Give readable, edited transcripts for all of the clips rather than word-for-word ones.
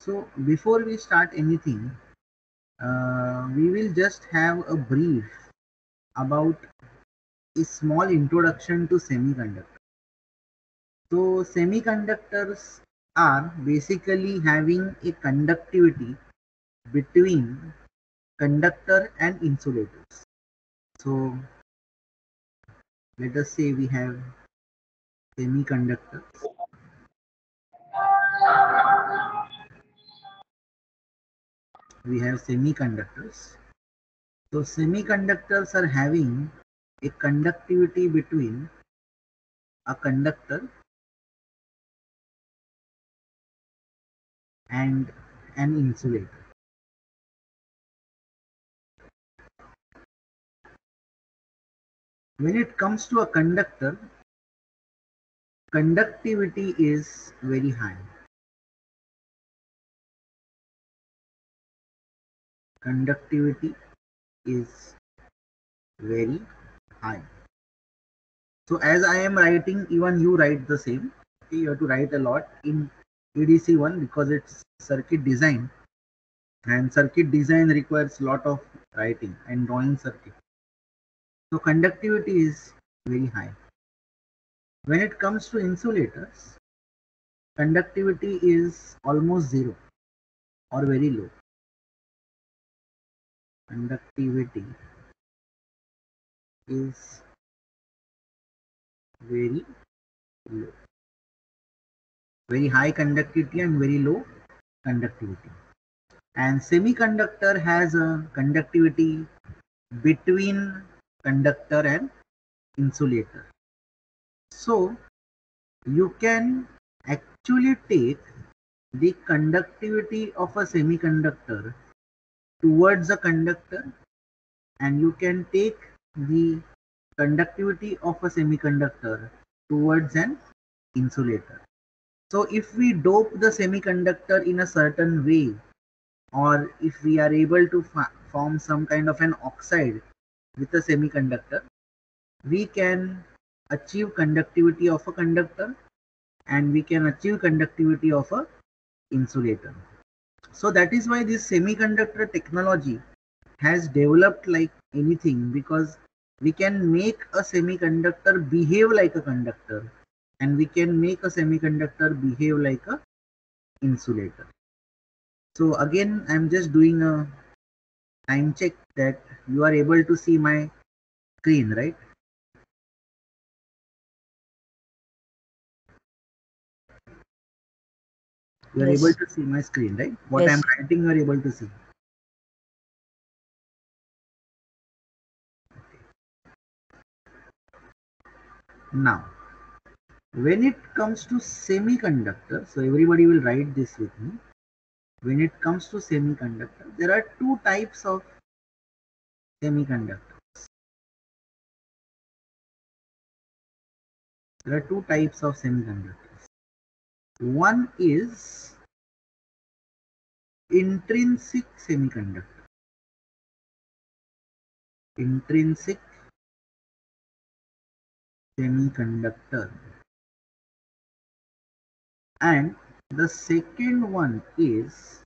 So before we start anything, we will just have a brief about a small introduction to semiconductor. So semiconductors are basically having a conductivity between conductor and insulators. So let us say we have semiconductors. We have semiconductors. So semiconductors are having a conductivity between a conductor and an insulator. When it comes to a conductor, conductivity is very high. Conductivity is very high. So as I am writing, even you write the same. Okay, you have to write a lot in EDC1 because it's circuit design, and circuit design requires a lot of writing and drawing circuit. So conductivity is very high. When it comes to insulators, conductivity is almost zero or very low. Conductivity is very low. Very high conductivity and very low conductivity. And semiconductor has a conductivity between conductor and insulator. So you can actually take the conductivity of a semiconductor towards a conductor, and you can take the conductivity of a semiconductor towards an insulator. So if we dope the semiconductor in a certain way, or if we are able to form some kind of an oxide with a semiconductor, we can achieve conductivity of a conductor and we can achieve conductivity of a insulator. So that is why this semiconductor technology has developed like anything, because we can make a semiconductor behave like a conductor and we can make a semiconductor behave like a insulator. So again, I'm just doing a time check that you are able to see my screen, right? You are able Yes. to see my screen, right? What I'm Yes. writing, you are able to see. Now, when it comes to semiconductor, so everybody will write this with me. When it comes to semiconductor, there are two types of semiconductor. There are two types of semiconductors. One is intrinsic semiconductor. Intrinsic semiconductor. And the second one is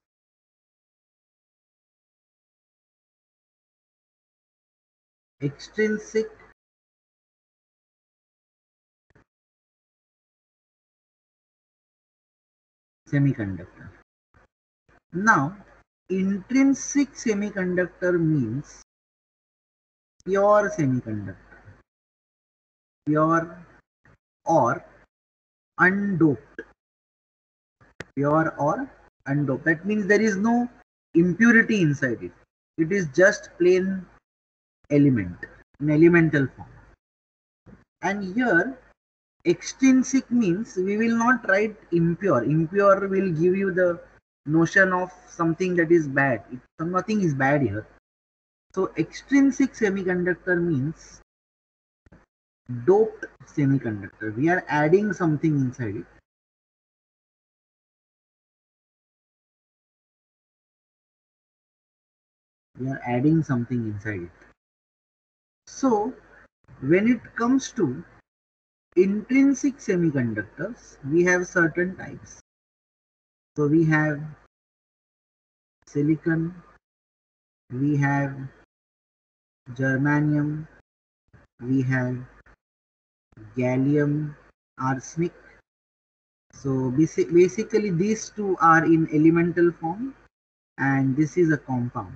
extrinsic semiconductor. Now, intrinsic semiconductor means pure semiconductor, pure or undoped, pure or undoped. That means there is no impurity inside it. It is just plain element, in elemental form. And here, extrinsic means we will not write impure. Impure will give you the notion of something that is bad. Nothing is bad here. So extrinsic semiconductor means doped semiconductor. We are adding something inside it. We are adding something inside it. So when it comes to intrinsic semiconductors, we have certain types. So we have silicon, we have germanium, we have gallium arsenic. So basically these two are in elemental form and this is a compound.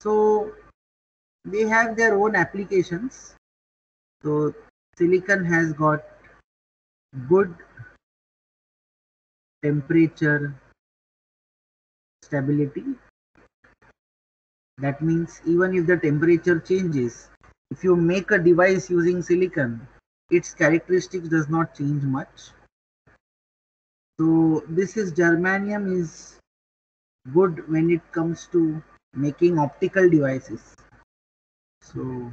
So they have their own applications. So silicon has got good temperature stability. That means even if the temperature changes, if you make a device using silicon, its characteristics does not change much. So this is germanium is good when it comes to making optical devices. So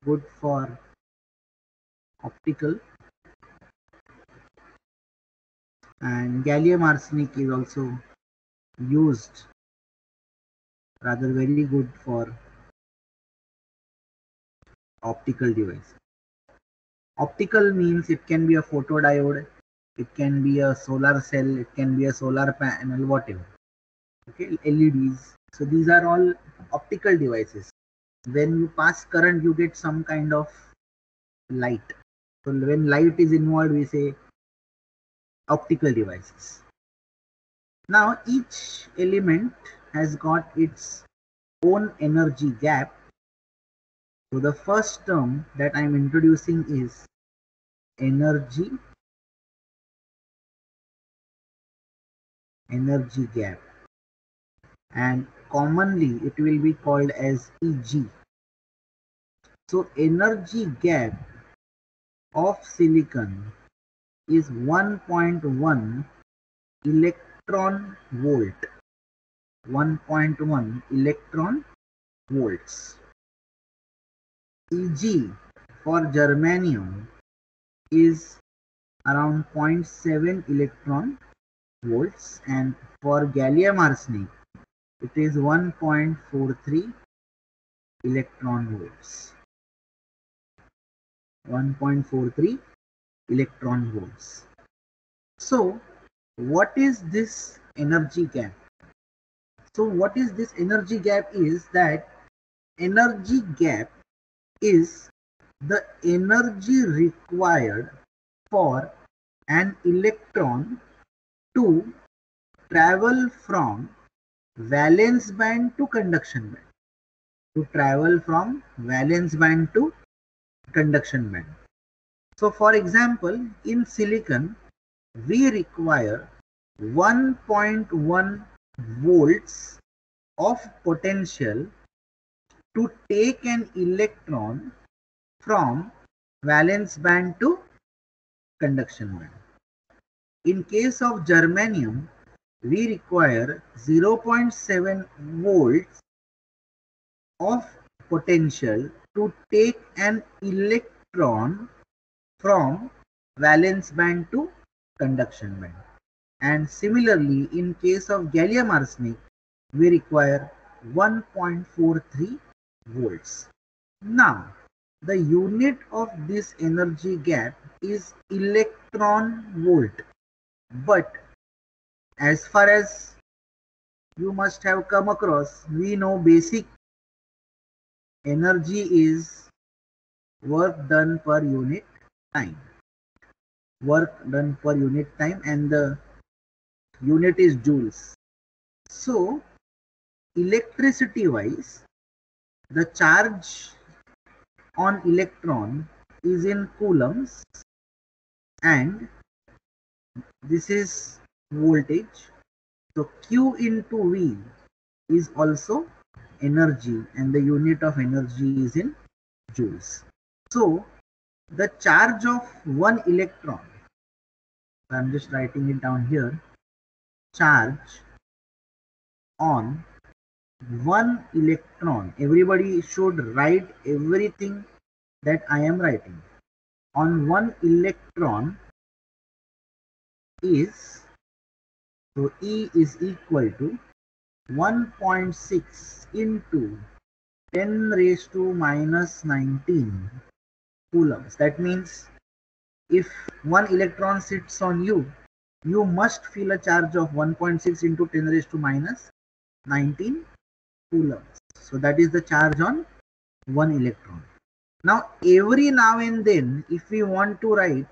good for optical, and gallium arsenic is also used, rather very good for optical device. Optical means it can be a photodiode, it can be a solar cell, it can be a solar panel, whatever. Okay, LEDs. So these are all optical devices. When you pass current, you get some kind of light. So when light is involved, we say optical devices. Now each element has got its own energy gap. So the first term that I am introducing is energy gap, and commonly it will be called as Eg. So energy gap of silicon is 1.1 electron volt. 1.1 electron volts. Eg for germanium is around 0.7 electron volts, and for gallium arsenic it is 1.43 electron volts. 1.43 electron volts. So what is this energy gap? So what is this energy gap is that energy gap is the energy required for an electron to travel from valence band to conduction band. To travel from valence band to conduction band. So for example, in silicon, we require 1.1 volts of potential to take an electron from valence band to conduction band. In case of germanium, we require 0.7 volts of potential to take an electron from valence band to conduction band. And similarly, in case of gallium arsenic, we require 1.43 volts. Now, the unit of this energy gap is electron volt. But as far as you must have come across, we know basic energy is work done per unit time. Work done per unit time, and the unit is joules. So electricity wise, the charge on electron is in coulombs, and this is voltage. So Q into V is also energy, and the unit of energy is in joules. So the charge of one electron, I'm just writing it down here, charge on one electron, everybody should write everything that I am writing. On one electron is, so E is equal to 1.6 into 10 raised to minus 19 coulombs. That means if one electron sits on you, you must feel a charge of 1.6 into 10 raised to minus 19 coulombs. So that is the charge on one electron. Now every now and then, if we want to write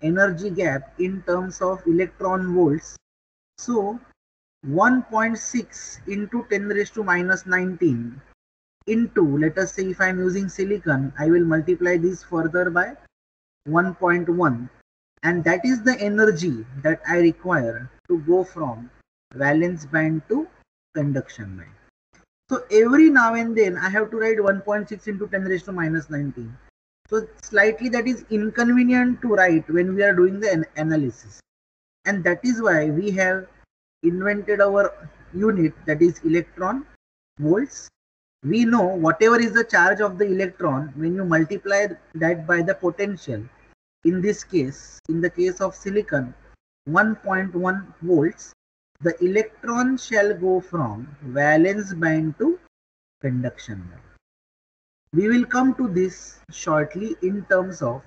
energy gap in terms of electron volts, so 1.6 into 10 raised to minus 19 into, let us say if I am using silicon, I will multiply this further by 1.1, and that is the energy that I require to go from valence band to conduction band. So every now and then I have to write 1.6 into 10 raised to minus 19. So slightly that is inconvenient to write when we are doing the analysis. And that is why we have invented our unit, that is electron volts. We know whatever is the charge of the electron, when you multiply that by the potential, in this case, in the case of silicon, 1.1 volts, the electron shall go from valence band to conduction band. We will come to this shortly in terms of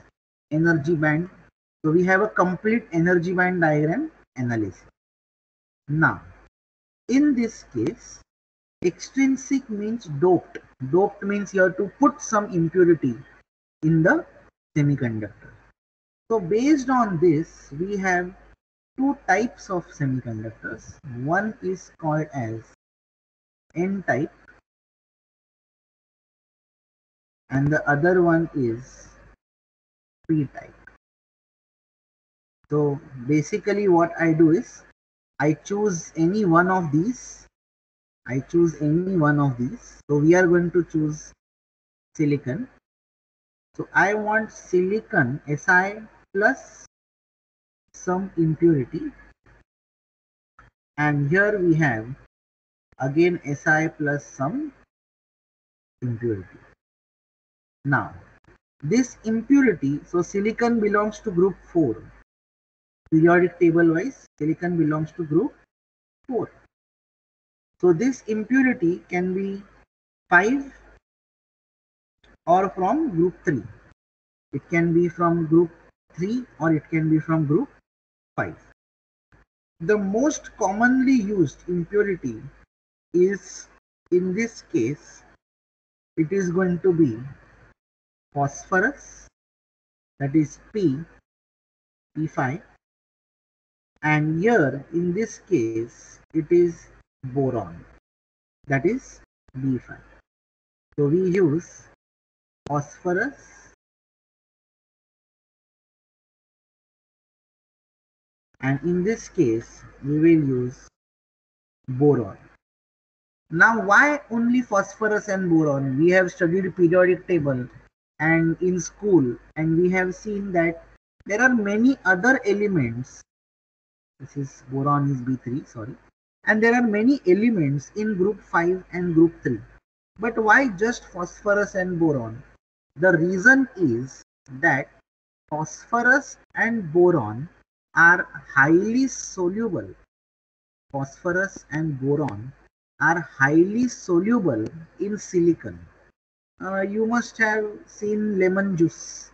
energy band. So we have a complete energy band diagram analysis. Now, in this case, extrinsic means doped. Doped means you have to put some impurity in the semiconductor. So based on this, we have two types of semiconductors. One is called as N-type and the other one is P-type. So basically what I do is I choose any one of these. So we are going to choose silicon. So I want silicon Si plus some impurity, and here we have again Si plus some impurity. Now this impurity, so silicon belongs to group 4. Periodic table wise, silicon belongs to group 4. So this impurity can be 5 or from group 3. It can be from group 3 or it can be from group 5. The most commonly used impurity is, in this case, it is going to be phosphorus, that is P5, and here in this case it is boron, that is B5. So we use phosphorus and in this case we will use boron. Now why only phosphorus and boron? We have studied periodic table and in school, and we have seen that there are many other elements. This is boron is B3, sorry. And there are many elements in group 5 and group 3. But why just phosphorus and boron? The reason is that phosphorus and boron are highly soluble. Phosphorus and boron are highly soluble in silicon. You must have seen lemon juice.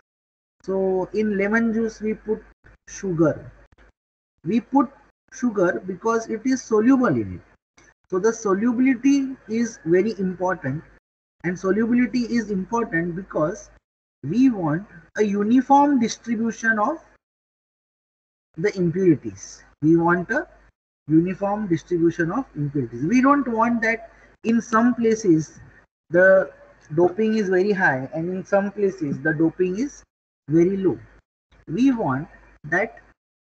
So in lemon juice we put sugar. We put sugar because it is soluble in it. So the solubility is very important, and solubility is important because we want a uniform distribution of the impurities. We want a uniform distribution of impurities. We don't want that in some places the doping is very high and in some places the doping is very low. We want that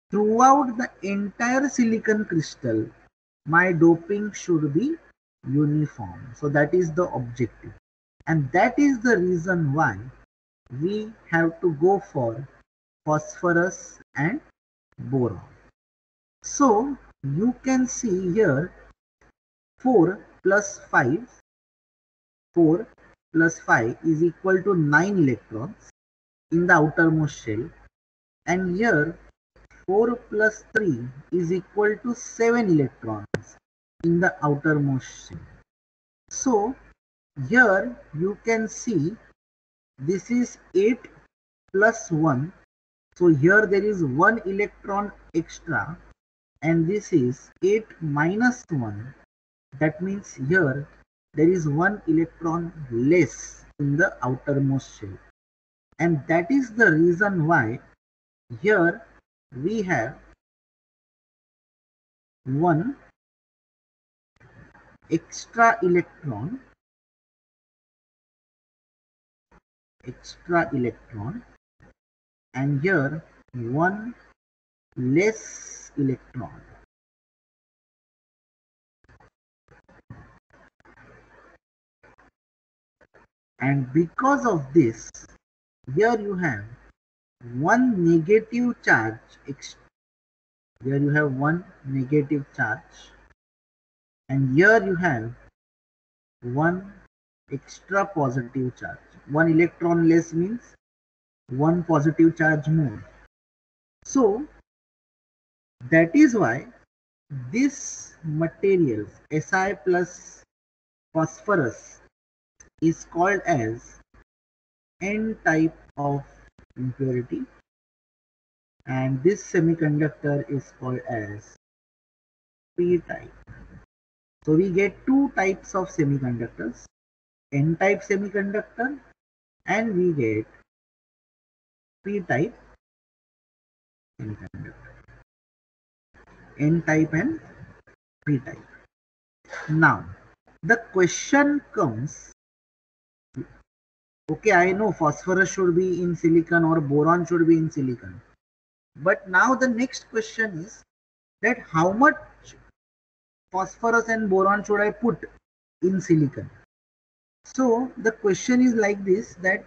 throughout the entire silicon crystal my doping should be uniform. So that is the objective, and that is the reason why we have to go for phosphorus and boron. So you can see here 4 plus 5 is equal to 9 electrons in the outermost shell, and here 4 plus 3 is equal to 7 electrons in the outermost shell. So here you can see this is 8 plus 1. So here there is 1 electron extra and this is 8 minus 1. That means here there is one electron less in the outermost shell, and that is the reason why here we have one extra electron and here one less electron. And because of this, here you have one negative charge. Here you have one negative charge, and here you have one extra positive charge. One electron less means one positive charge more. So that is why this material Si plus phosphorus is called as N type of impurity, and this semiconductor is called as P type. So we get two types of semiconductors, N type semiconductor, and we get P type semiconductor. N type and P type. Now the question comes, okay, I know phosphorus should be in silicon or boron should be in silicon, but now the next question is that how much phosphorus and boron should I put in silicon? So the question is like this, that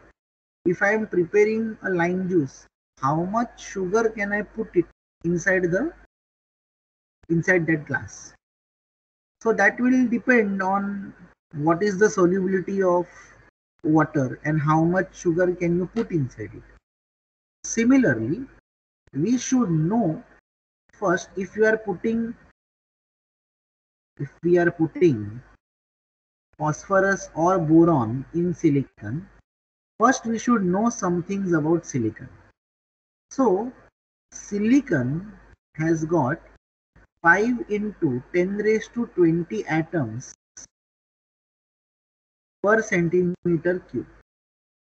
if I am preparing a lime juice, how much sugar can I put it inside that glass? So that will depend on what is the solubility of water and how much sugar can you put inside it. Similarly, we should know first, if we are putting phosphorus or boron in silicon, first we should know some things about silicon. So silicon has got 5 into 10 raised to 20 atoms per centimeter cube.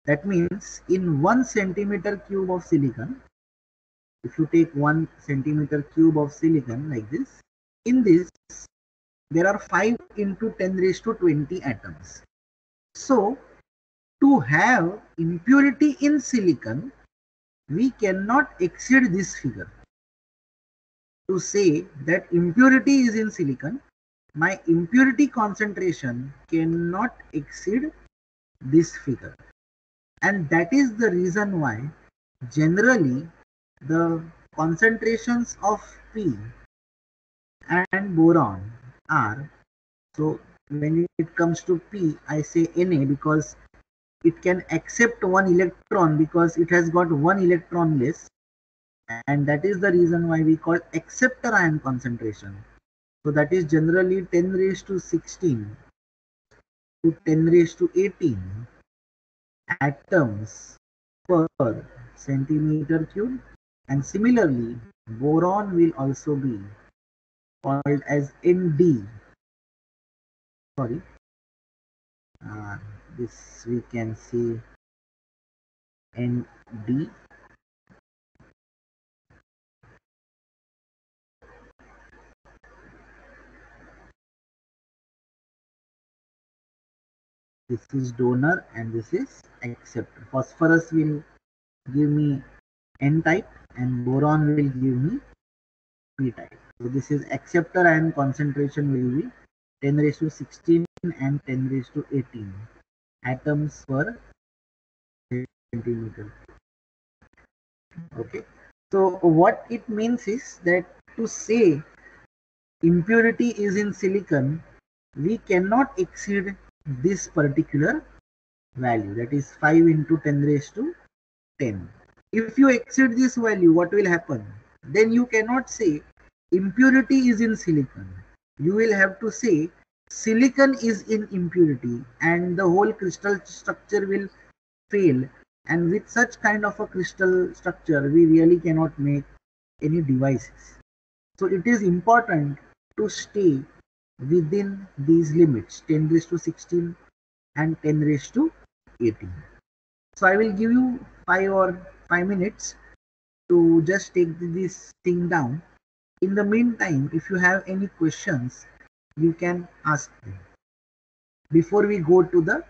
That means in 1 centimeter cube of silicon, if you take 1 centimeter cube of silicon like this, in this there are 5 into 10 raised to 20 atoms. So to have impurity in silicon, we cannot exceed this figure. To say that impurity is in silicon, my impurity concentration cannot exceed this figure. And that is the reason why generally the concentrations of P and boron are, so when it comes to P, I say Na because it can accept one electron because it has got one electron less, and that is the reason why we call acceptor ion concentration. So that is generally 10 raised to 16 to 10 raised to 18 atoms per centimeter cube, and similarly boron will also be called as Nd. Sorry, this we can see Nd. This is donor and this is acceptor. Phosphorus will give me N type and boron will give me P type. So this is acceptor ion concentration will be 10 raised to 16 and 10 raised to 18 atoms per centimeter. Okay. So what it means is that to say impurity is in silicon, we cannot exceed this particular value, that is 5 into 10 raised to 10. If you exceed this value, what will happen? Then you cannot say impurity is in silicon. You will have to say silicon is in impurity, and the whole crystal structure will fail. And with such kind of a crystal structure, we really cannot make any devices. So it is important to stay within these limits, 10 raised to 16 and 10 raised to 18. So I will give you 5 minutes to just take this thing down. In the meantime, if you have any questions, you can ask them before we go to the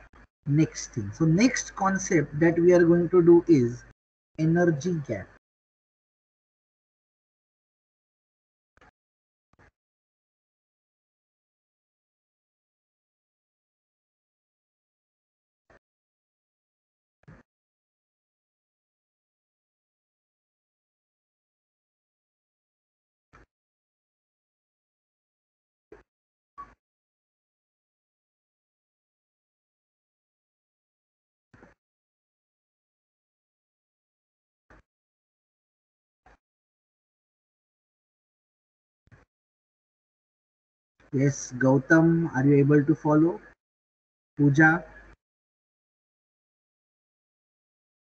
next thing. So next concept that we are going to do is energy gap. Yes, Gautam, are you able to follow? Pooja,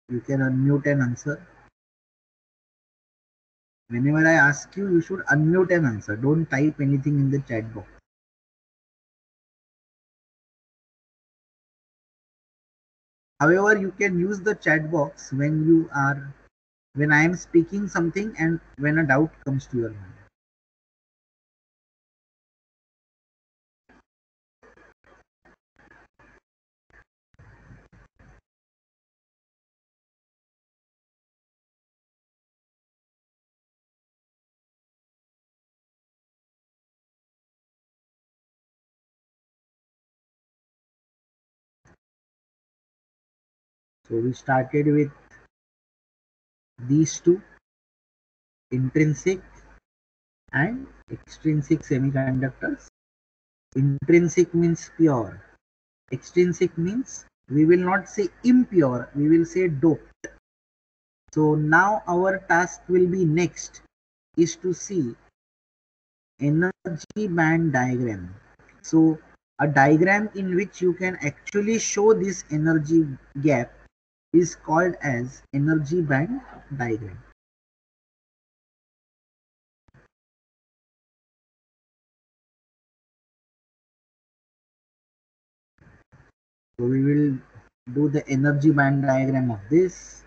you can unmute and answer. Whenever I ask you, you should unmute and answer. Don't type anything in the chat box. However, you can use the chat box when I am speaking something and when a doubt comes to your mind. So we started with these two, intrinsic and extrinsic semiconductors. Intrinsic means pure. Extrinsic means we will not say impure, we will say doped. So now our task will be next is to see energy band diagram. So a diagram in which you can actually show this energy gap is called as energy band diagram. So we will do the energy band diagram of this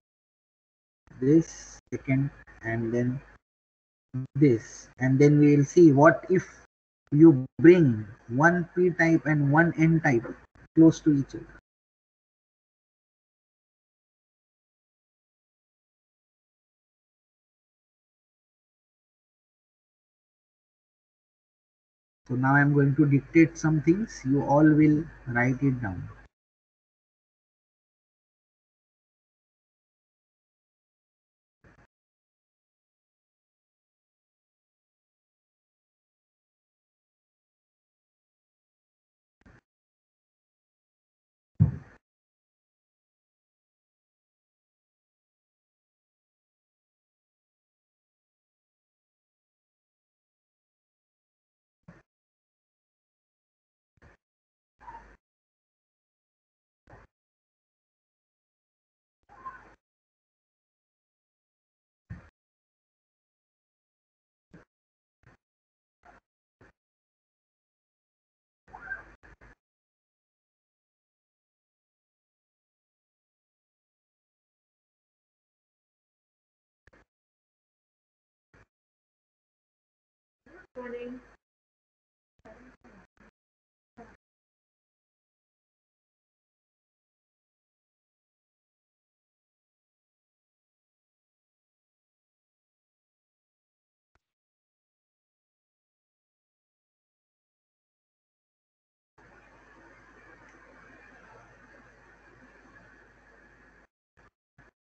second, and then this, and then we will see what if you bring one p type and one n type close to each other. So now I am going to dictate some things, you all will write it down.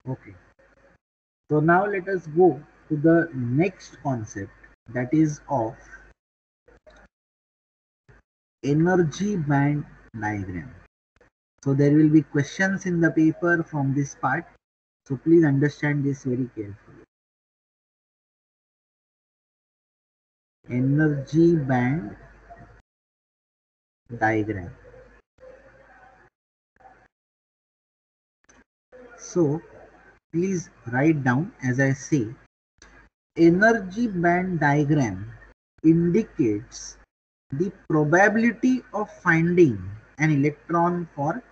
Okay, so now let us go to the next concept, that is of energy band diagram. So there will be questions in the paper from this part, so please understand this very carefully. Energy band diagram. So please write down as I say. energy band diagram indicates the probability of finding an electron for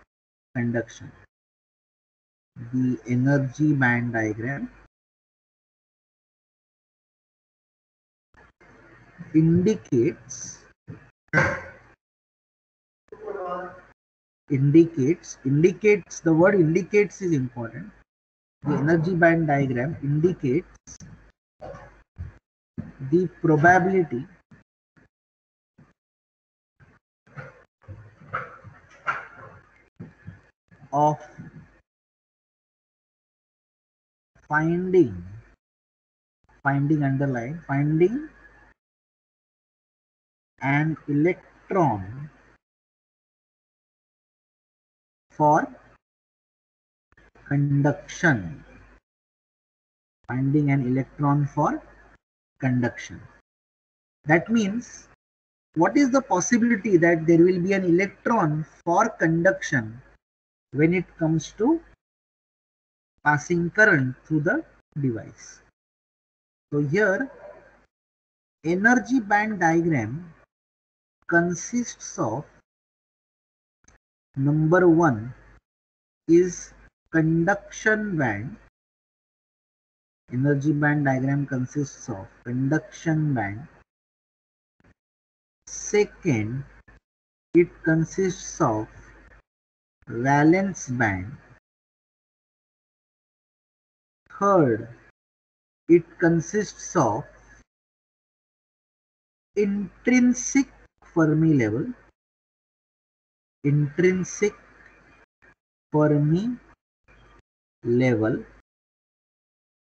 conduction. The energy band diagram indicates the word indicates is important. The energy band diagram indicates the probability of finding an electron for conduction. Finding an electron for conduction. That means, what is the possibility that there will be an electron for conduction when it comes to passing current through the device? So here, energy band diagram consists of, number one is conduction band. Energy band diagram consists of conduction band. Second, it consists of valence band. Third, it consists of intrinsic Fermi level. Intrinsic Fermi level,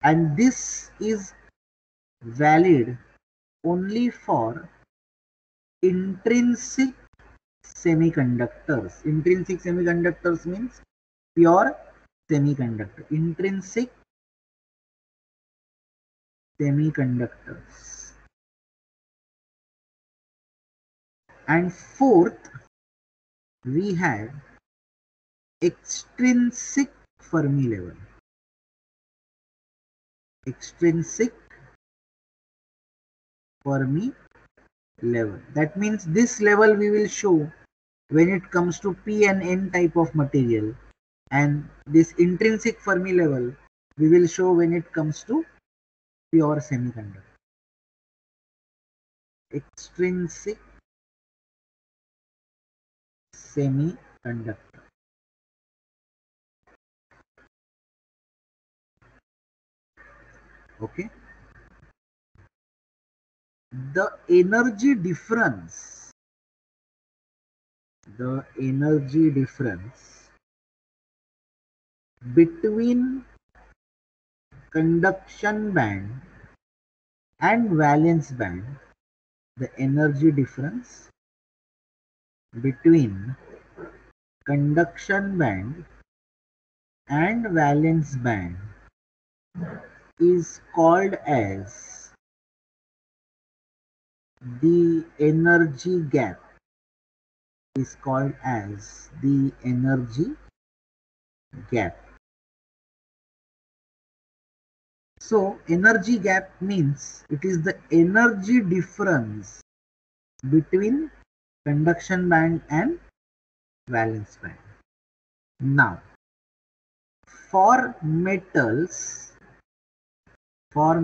and this is valid only for intrinsic semiconductors. Intrinsic semiconductors means pure semiconductor. Intrinsic semiconductors. And fourth, we have extrinsic Fermi level. Extrinsic Fermi level. That means this level we will show when it comes to P and N type of material, and this intrinsic Fermi level we will show when it comes to pure semiconductor. Extrinsic semiconductor. Okay. The energy difference between conduction band and valence band, the energy difference between conduction band and valence band is called as the energy gap. Is called as the energy gap. So energy gap means it is the energy difference between conduction band and valence band. Now, for metals, all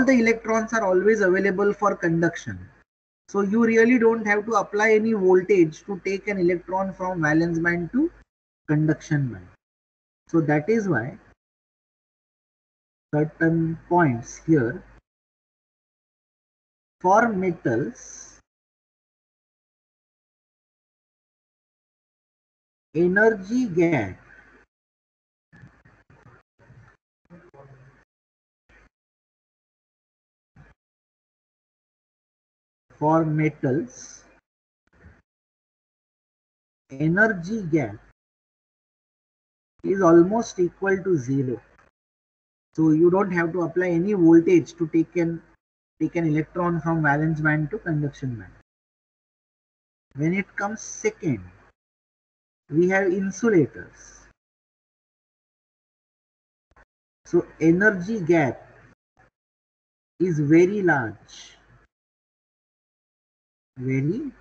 the electrons are always available for conduction. So you really don't have to apply any voltage to take an electron from valence band to conduction band. So that is why certain points here for metals, energy gap for metals, energy gap is almost equal to 0. So you don't have to apply any voltage to take an electron from valence band to conduction band. When it comes second, we have insulators. So energy gap is very large, very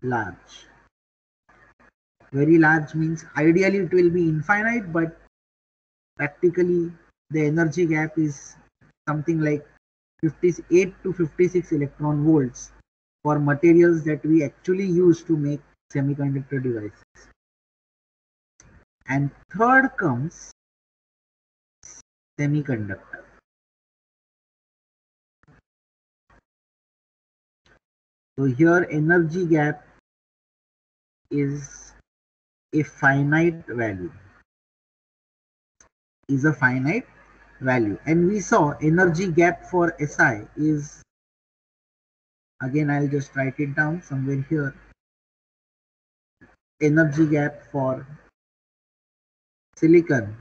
large. Very large means ideally it will be infinite, but practically the energy gap is something like 58 to 56 electron volts for materials that we actually use to make semiconductor devices. And third comes semiconductor. So here energy gap is a finite value, and we saw energy gap for Si is, again I'll just write it down somewhere here, energy gap for silicon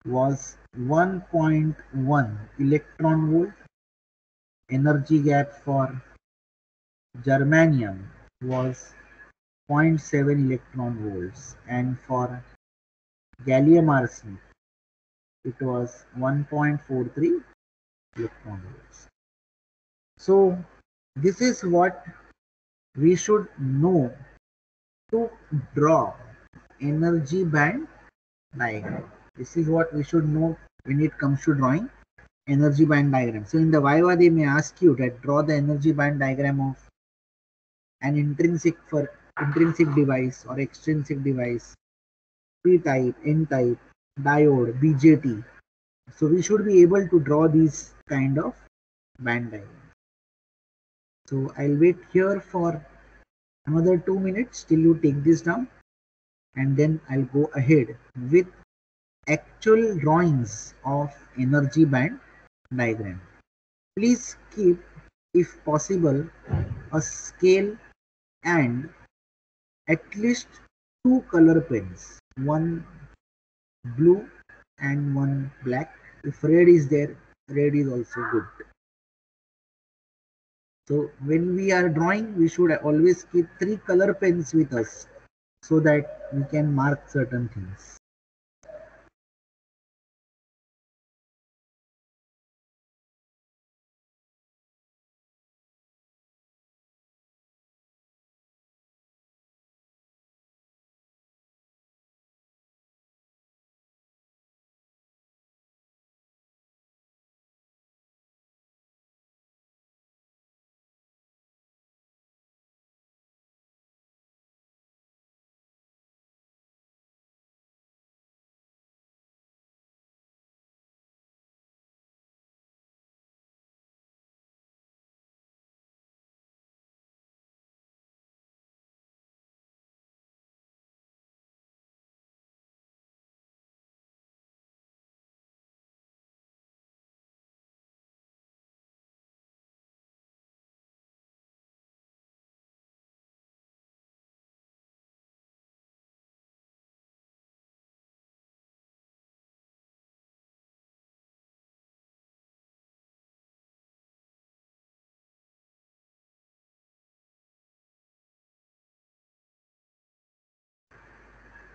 was 1.1 electron volt, energy gap for germanium was zero point 0.7 electron volts, and for gallium arsenide it was 1.43 electron volts. So this is what we should know to draw energy band diagram. This is what we should know when it comes to drawing energy band diagram. So in the Viva they may ask you that draw the energy band diagram of an intrinsic device or extrinsic device, p-type, n-type, diode, BJT. So we should be able to draw these kind of band diagrams. So I'll wait here for another 2 minutes till you take this down, and then I'll go ahead with actual drawings of energy band diagram. Please keep, if possible, a scale and at least 2 color pens, one blue and one black. If red is there, red is also good. So when we are drawing, we should always keep 3 color pens with us so that we can mark certain things.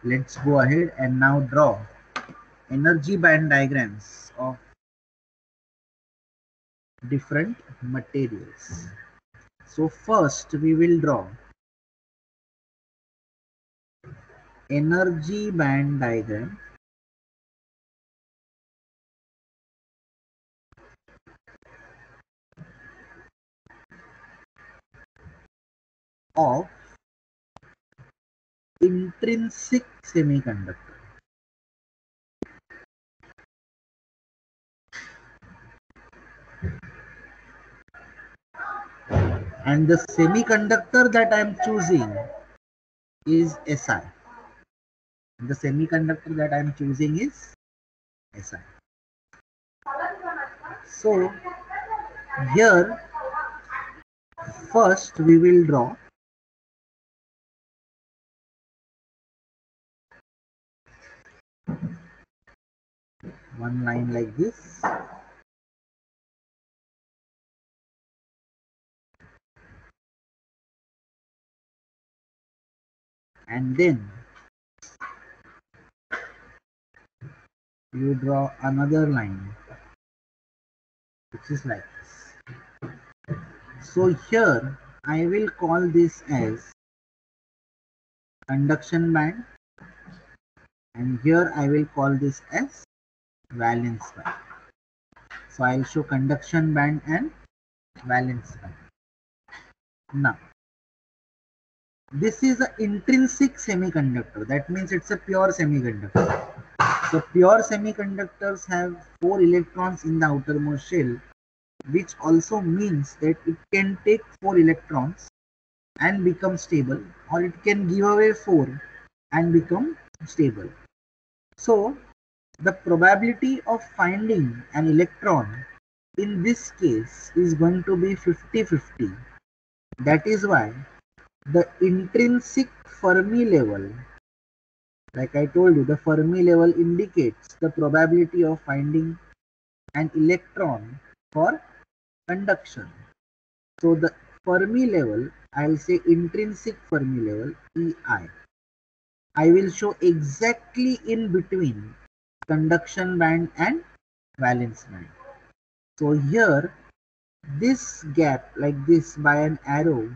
Let's go ahead and now draw energy band diagrams of different materials. So first we will draw energy band diagram of intrinsic semiconductor. And the semiconductor that I am choosing is Si. The semiconductor that I am choosing is Si. So here first we will draw one line like this, and then you draw another line which is like this. So here I will call this as conduction band, and here I will call this as valence band. So I'll show conduction band and valence band. Now this is an intrinsic semiconductor. That means it's a pure semiconductor. So pure semiconductors have 4 electrons in the outermost shell, which also means that it can take 4 electrons and become stable, or it can give away 4 and become stable. So the probability of finding an electron in this case is going to be 50-50. That is why the intrinsic Fermi level, like I told you, the Fermi level indicates the probability of finding an electron for conduction. So the Fermi level, I'll say intrinsic Fermi level, EI. I will show exactly in between conduction band and valence band. So here, this gap like this by an arrow,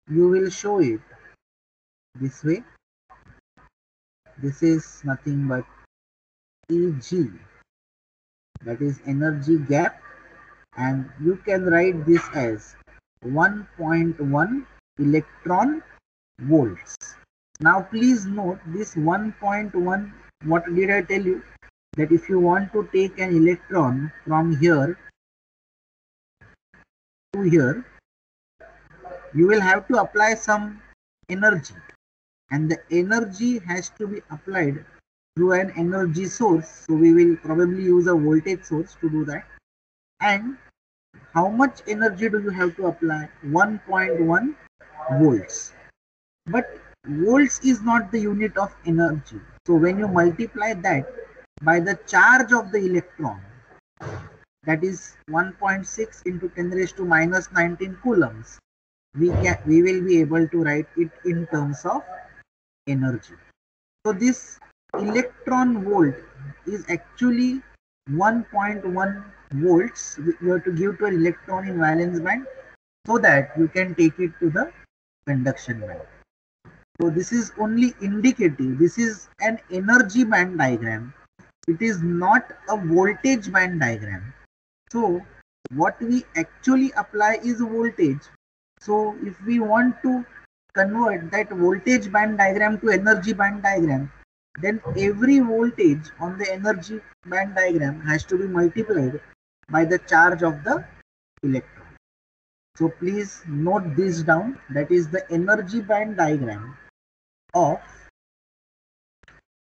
you will show it this way. This is nothing but EG, that is energy gap, and you can write this as 1.1 electron volts. Now please note this 1.1, what did I tell you? That if you want to take an electron from here to here, you will have to apply some energy, and the energy has to be applied through an energy source. So we will probably use a voltage source to do that. And how much energy do you have to apply? 1.1 volts. But volts is not the unit of energy. So when you multiply that by the charge of the electron, that is 1.6 into 10 raised to minus 19 coulombs, we will be able to write it in terms of energy. So this electron volt is actually 1.1 volts you have to give to an electron in valence band, so that you can take it to the conduction band. So this is only indicative. This is an energy band diagram. It is not a voltage band diagram. So what we actually apply is voltage. So if we want to convert that voltage band diagram to energy band diagram, then every voltage on the energy band diagram has to be multiplied by the charge of the electron. So please note this down. That is the energy band diagram of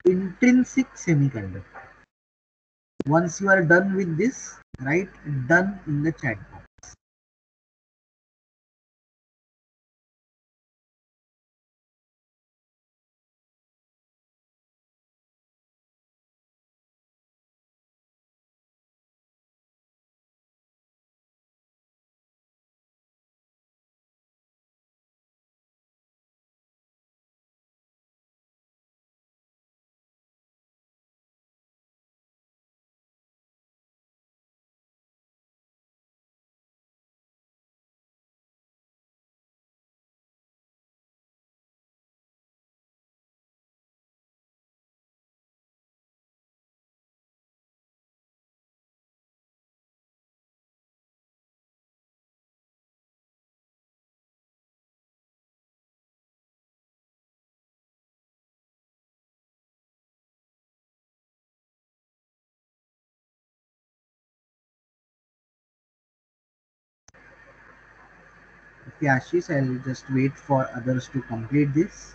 intrinsic semiconductor. Once you are done with this, write done in the chat box. Okay, Ashish, I'll just wait for others to complete this.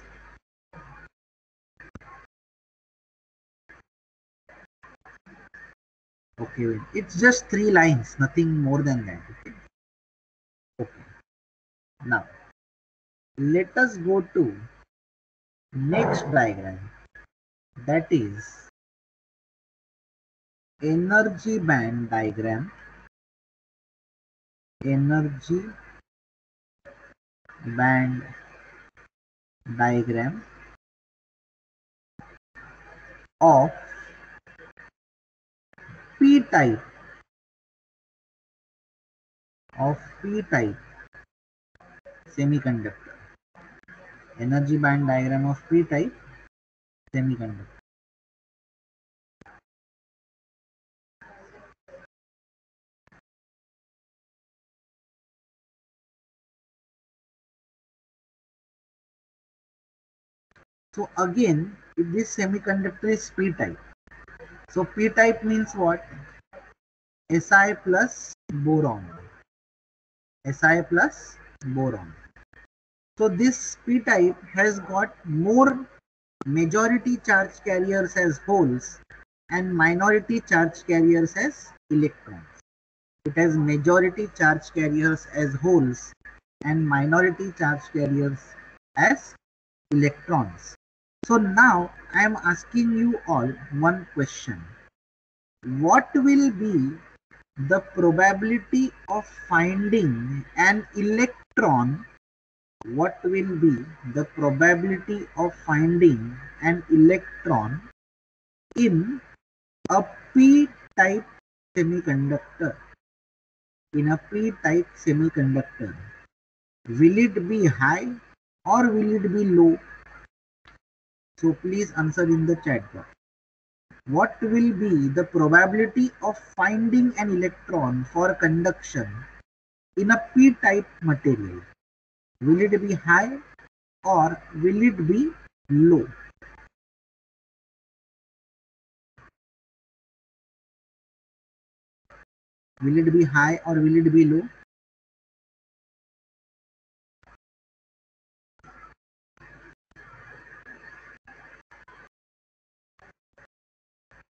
Okay, wait. It's just 3 lines, nothing more than that. Okay. Okay. Now, let us go to next diagram. That is energy band diagram. Energy band diagram of p-type semiconductor. Energy band diagram of p-type semiconductor. So again, if this semiconductor is p-type, so p-type means what? Si plus boron. Si plus boron. So this p-type has got more majority charge carriers as holes and minority charge carriers as electrons. It has majority charge carriers as holes and minority charge carriers as electrons. So now I am asking you all one question. What will be the probability of finding an electron? What will be the probability of finding an electron in a p-type semiconductor? In a p-type semiconductor, will it be high or will it be low? So please answer in the chat box. What will be the probability of finding an electron for conduction in a p-type material? Will it be high or will it be low? Will it be high or will it be low?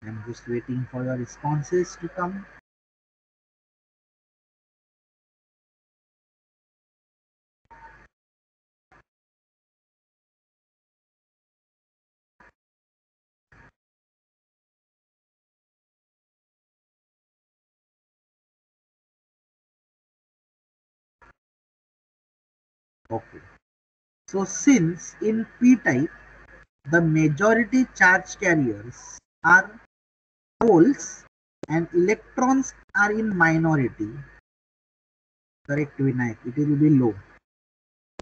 I'm just waiting for your responses to come. Okay. So since in p-type the majority charge carriers are holes and electrons are in minority, correct Vinayak, it will be low.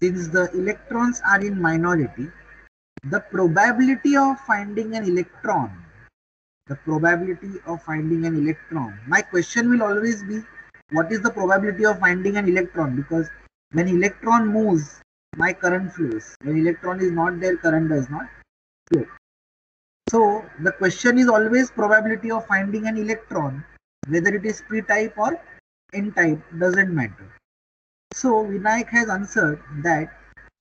Since the electrons are in minority, the probability of finding an electron, my question will always be, what is the probability of finding an electron? Because when electron moves, my current flows. When electron is not there, current does not flow. So the question is always probability of finding an electron, whether it is p-type or n-type, doesn't matter. So Vinayak has answered that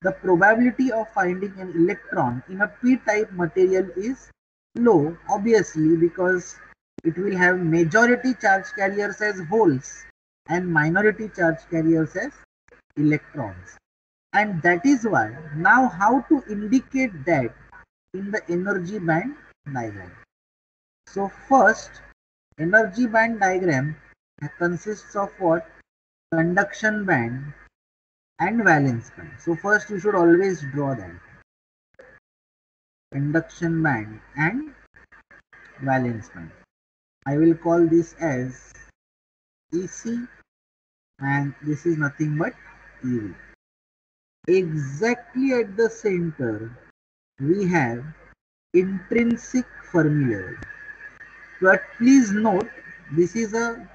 the probability of finding an electron in a p-type material is low, obviously, because it will have majority charge carriers as holes and minority charge carriers as electrons. And that is why now how to indicate that in the energy band diagram. So first, energy band diagram consists of what? Conduction band and valence band. So first you should always draw that. Conduction band and valence band. I will call this as EC and this is nothing but EV. Exactly at the center we have intrinsic Fermi level. But please note, this is a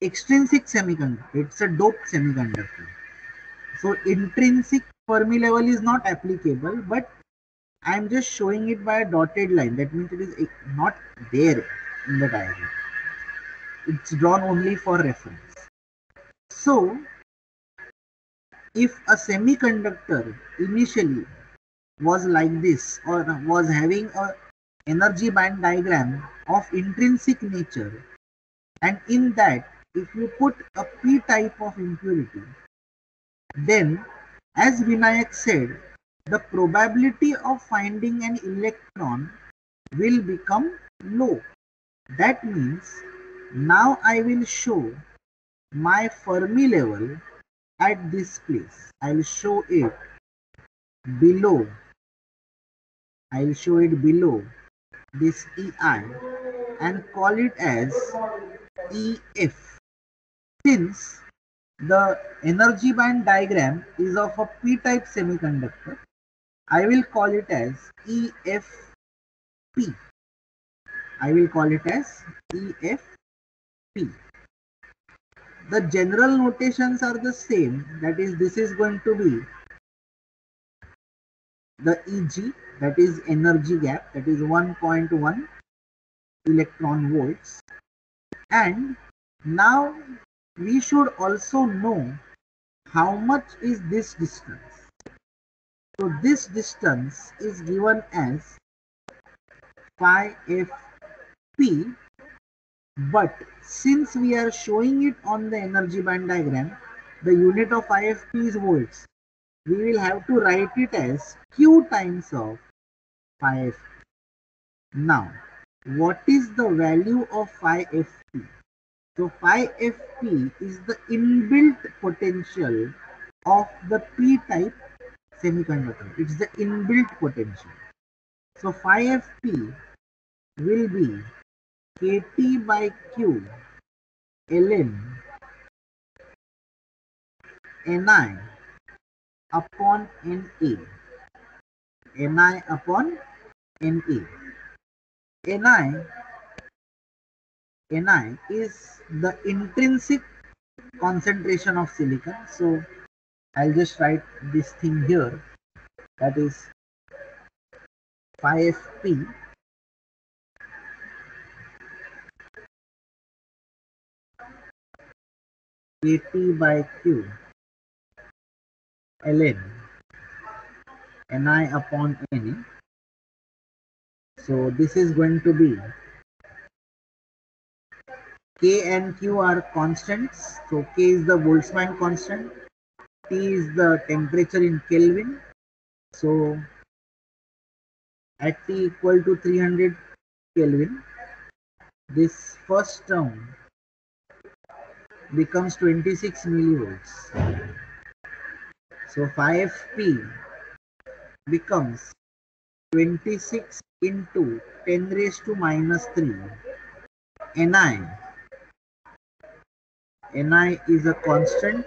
extrinsic semiconductor. It's a doped semiconductor. So intrinsic Fermi level is not applicable, but I am just showing it by a dotted line. That means it is not there in the diagram. It's drawn only for reference. So if a semiconductor initially was like this or was having a energy band diagram of intrinsic nature, and in that if you put a p-type of impurity, then as Vinayak said, the probability of finding an electron will become low. That means now I will show my Fermi level at this place. I will show it below. I will show it below this EI and call it as EF. Since the energy band diagram is of a p-type semiconductor, I will call it as EFP. I will call it as EFP. The general notations are the same, that is, this is going to be the EG, that is energy gap, that is 1.1 electron volts. And now we should also know how much is this distance. So this distance is given as phi fp, but since we are showing it on the energy band diagram, the unit of phi fp is volts. We will have to write it as q times of phi fp. Now, what is the value of phi fp? So phi fp is the inbuilt potential of the p-type semiconductor. It's the inbuilt potential. So phi fp will be kT by q ln Ni upon Na. Ni upon Na. Ni is the intrinsic concentration of silicon. So I'll just write this thing here, that is phi fp kT by q ln Ni upon Na. So this is going to be K and Q are constants. So K is the Boltzmann constant, T is the temperature in Kelvin. So at T equal to 300 Kelvin, this first term becomes 26 millivolts. So phi fp becomes 26 into 10 raised to minus 3 Ni. Ni is a constant.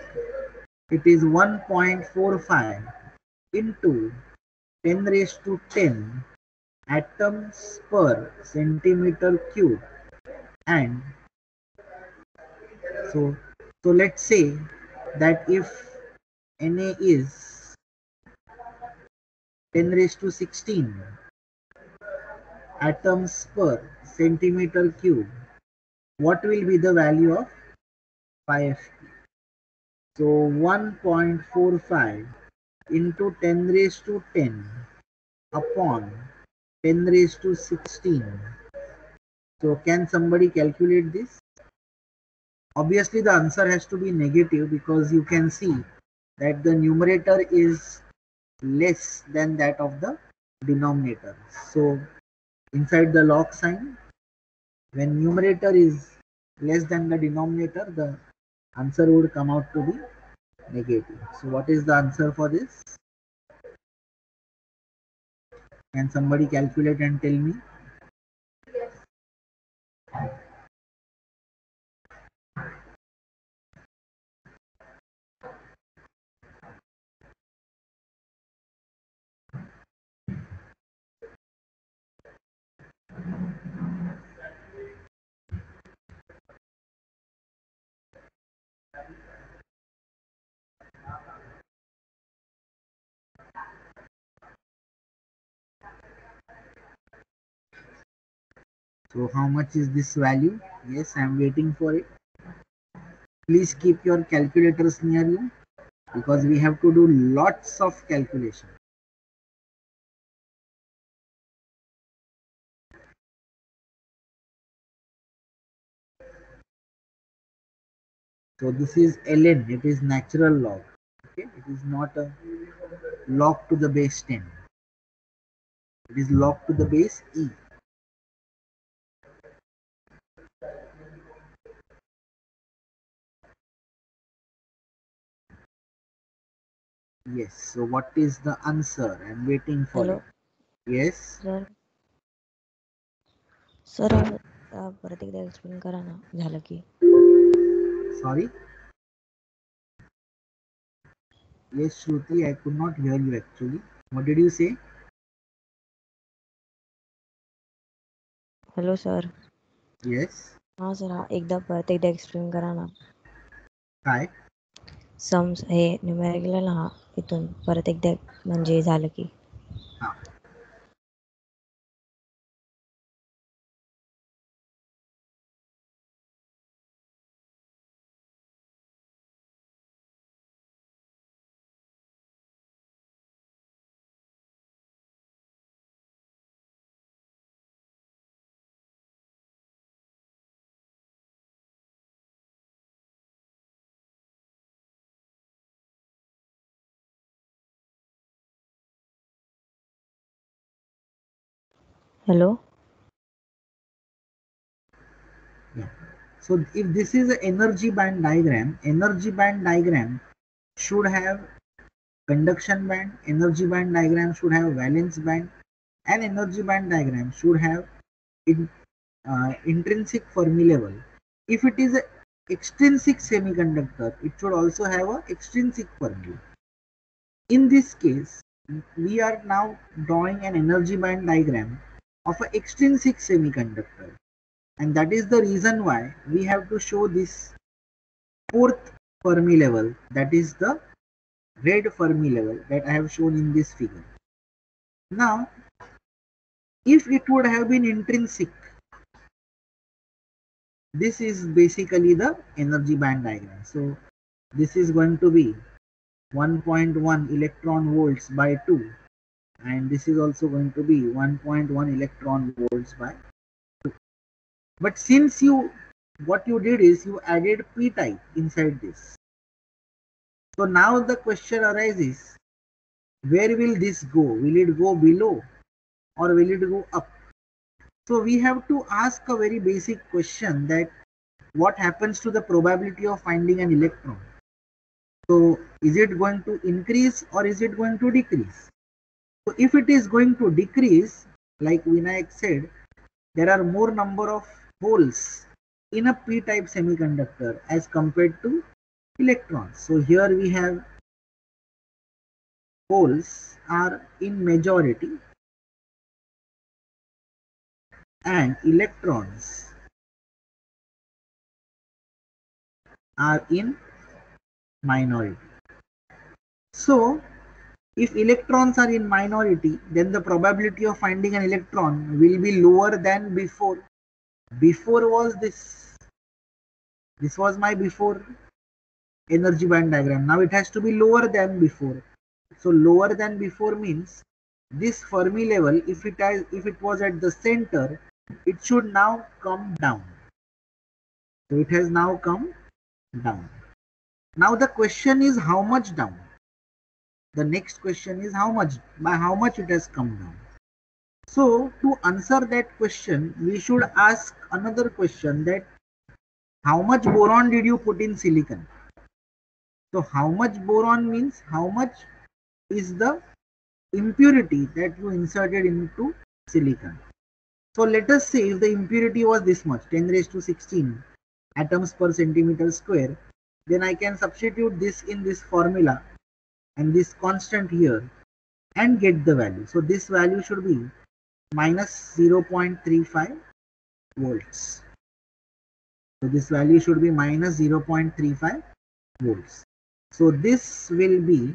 It is 1.45 into 10 raised to 10 atoms per centimeter cube. And so let's say that if Na is 10 raised to 16 atoms per centimeter cube, what will be the value of phi fp? So 1.45 into 10 raised to 10 upon 10 raised to 16. So can somebody calculate this? Obviously the answer has to be negative, because you can see that the numerator is less than that of the denominator. So inside the log sign, when numerator is less than the denominator, the answer would come out to be negative. So what is the answer for this? Can somebody calculate and tell me? So how much is this value? Yes, I am waiting for it. Please keep your calculators near you, because we have to do lots of calculation. So this is ln, it is natural log. Okay, it is not a log to the base 10. It is log to the base e. Yes, so what is the answer? I'm waiting for Hello. it. Yes. Sir, परत एकदा explain करा ना, झालं की. Sorry. Yes, Shruti, I could not hear you actually. What did you say? Hello sir. Yes. हां sir, परत एकदा explain करा ना. काय? सम्स हे न्यूमेरिकल ना इथून परत एकदा म्हणजे झालं की. हा. Hello. Yeah. So if this is an energy band diagram should have conduction band, energy band diagram should have valence band, and energy band diagram should have intrinsic Fermi level. If it is an extrinsic semiconductor, it should also have an extrinsic Fermi. In this case, we are now drawing an energy band diagram of an extrinsic semiconductor, and that is the reason why we have to show this fourth Fermi level, that is the red Fermi level that I have shown in this figure. Now, if it would have been intrinsic, this is basically the energy band diagram. So this is going to be 1.1 electron volts by 2, and this is also going to be 1.1 electron volts by 2. But since what you did is you added p type inside this. So now the question arises, where will this go? Will it go below or will it go up? So we have to ask a very basic question, that what happens to the probability of finding an electron? So is it going to increase or is it going to decrease? So if it is going to decrease, like Vinayak said, there are more number of holes in a p-type semiconductor as compared to electrons. So here we have holes are in majority and electrons are in minority. So if electrons are in minority, then the probability of finding an electron will be lower than before. Before was this. This was my before energy band diagram. Now it has to be lower than before. So lower than before means this Fermi level, if it was at the center, it should now come down. So it has now come down. Now the question is how much down? The next question is by how much it has come down. So to answer that question, we should ask another question, that how much boron did you put in silicon? So how much boron means how much is the impurity that you inserted into silicon. So let us say if the impurity was this much, 10 raised to 16 atoms per centimeter square, then I can substitute this in this formula and this constant here and get the value. So this value should be minus 0.35 volts. So this value should be minus 0.35 volts. So this will be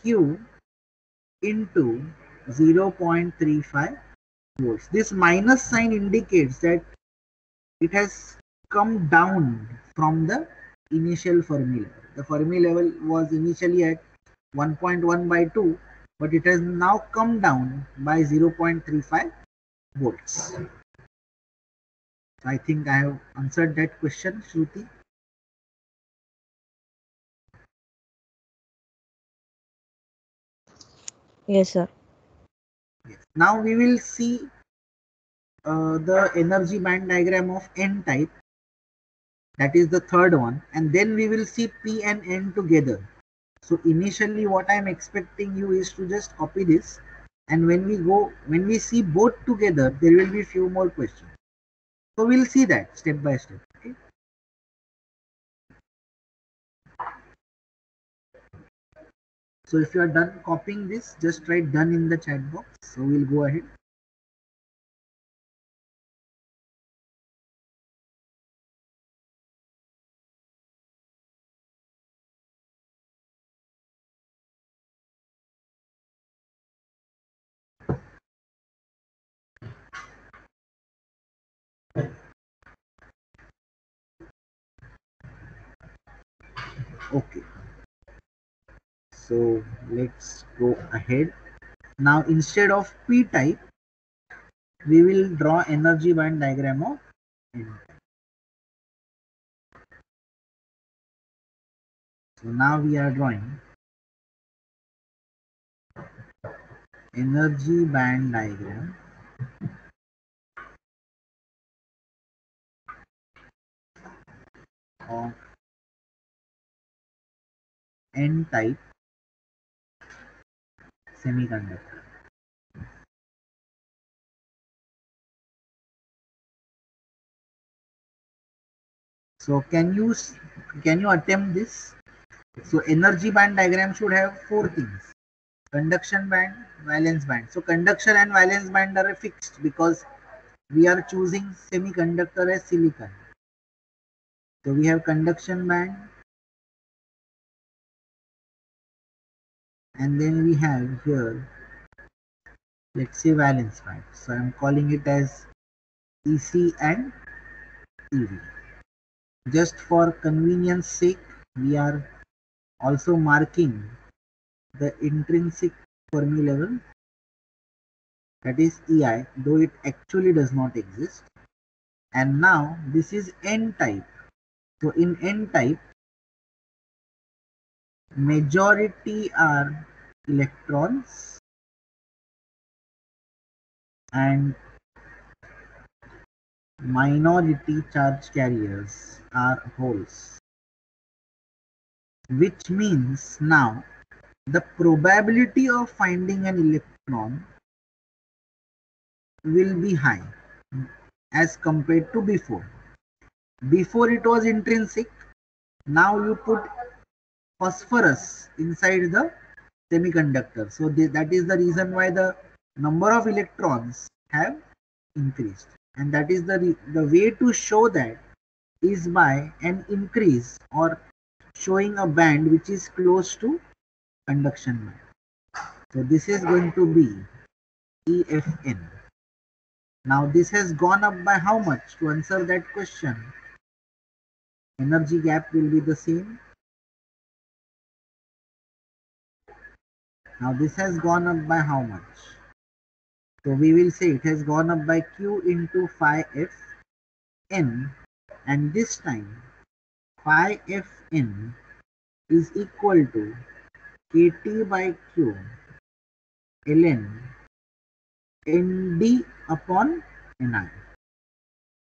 Q into 0.35 volts. This minus sign indicates that it has come down from the initial Fermi level. The Fermi level was initially at 1.1 by 2, but it has now come down by 0.35 volts. So I think I have answered that question, Shruti. Yes sir. Yes. Now we will see the energy band diagram of n type, that is the third one, and then we will see p and n together. So initially what I am expecting you is to just copy this, and when we see both together, there will be few more questions. So we'll see that step by step. Okay. So if you are done copying this, just write done in the chat box. So we'll go ahead. Okay. So let's go ahead. Now instead of P type, we will draw energy band diagram of N. So now we are drawing energy band diagram of N type semiconductor. So can you attempt this? So energy band diagram should have four things: conduction band, valence band. So conduction and valence band are fixed because we are choosing semiconductor as silicon. So we have conduction band, and then we have here, let's say, valence band. So I'm calling it as EC and EV. Just for convenience sake, we are also marking the intrinsic Fermi level, that is EI, though it actually does not exist. And now this is N type. So in N type, majority are electrons and minority charge carriers are holes, which means now the probability of finding an electron will be high as compared to before. Before it was intrinsic, now you put phosphorus inside the semiconductor. So that is the reason why the number of electrons have increased. And that is the way to show that is by an increase or showing a band which is close to conduction band. So this is going to be EFN. Now this has gone up by how much? To answer that question, energy gap will be the same. Now this has gone up by how much? So we will say it has gone up by Q into phi F N, and this time phi F N is equal to KT by Q ln ND upon Ni.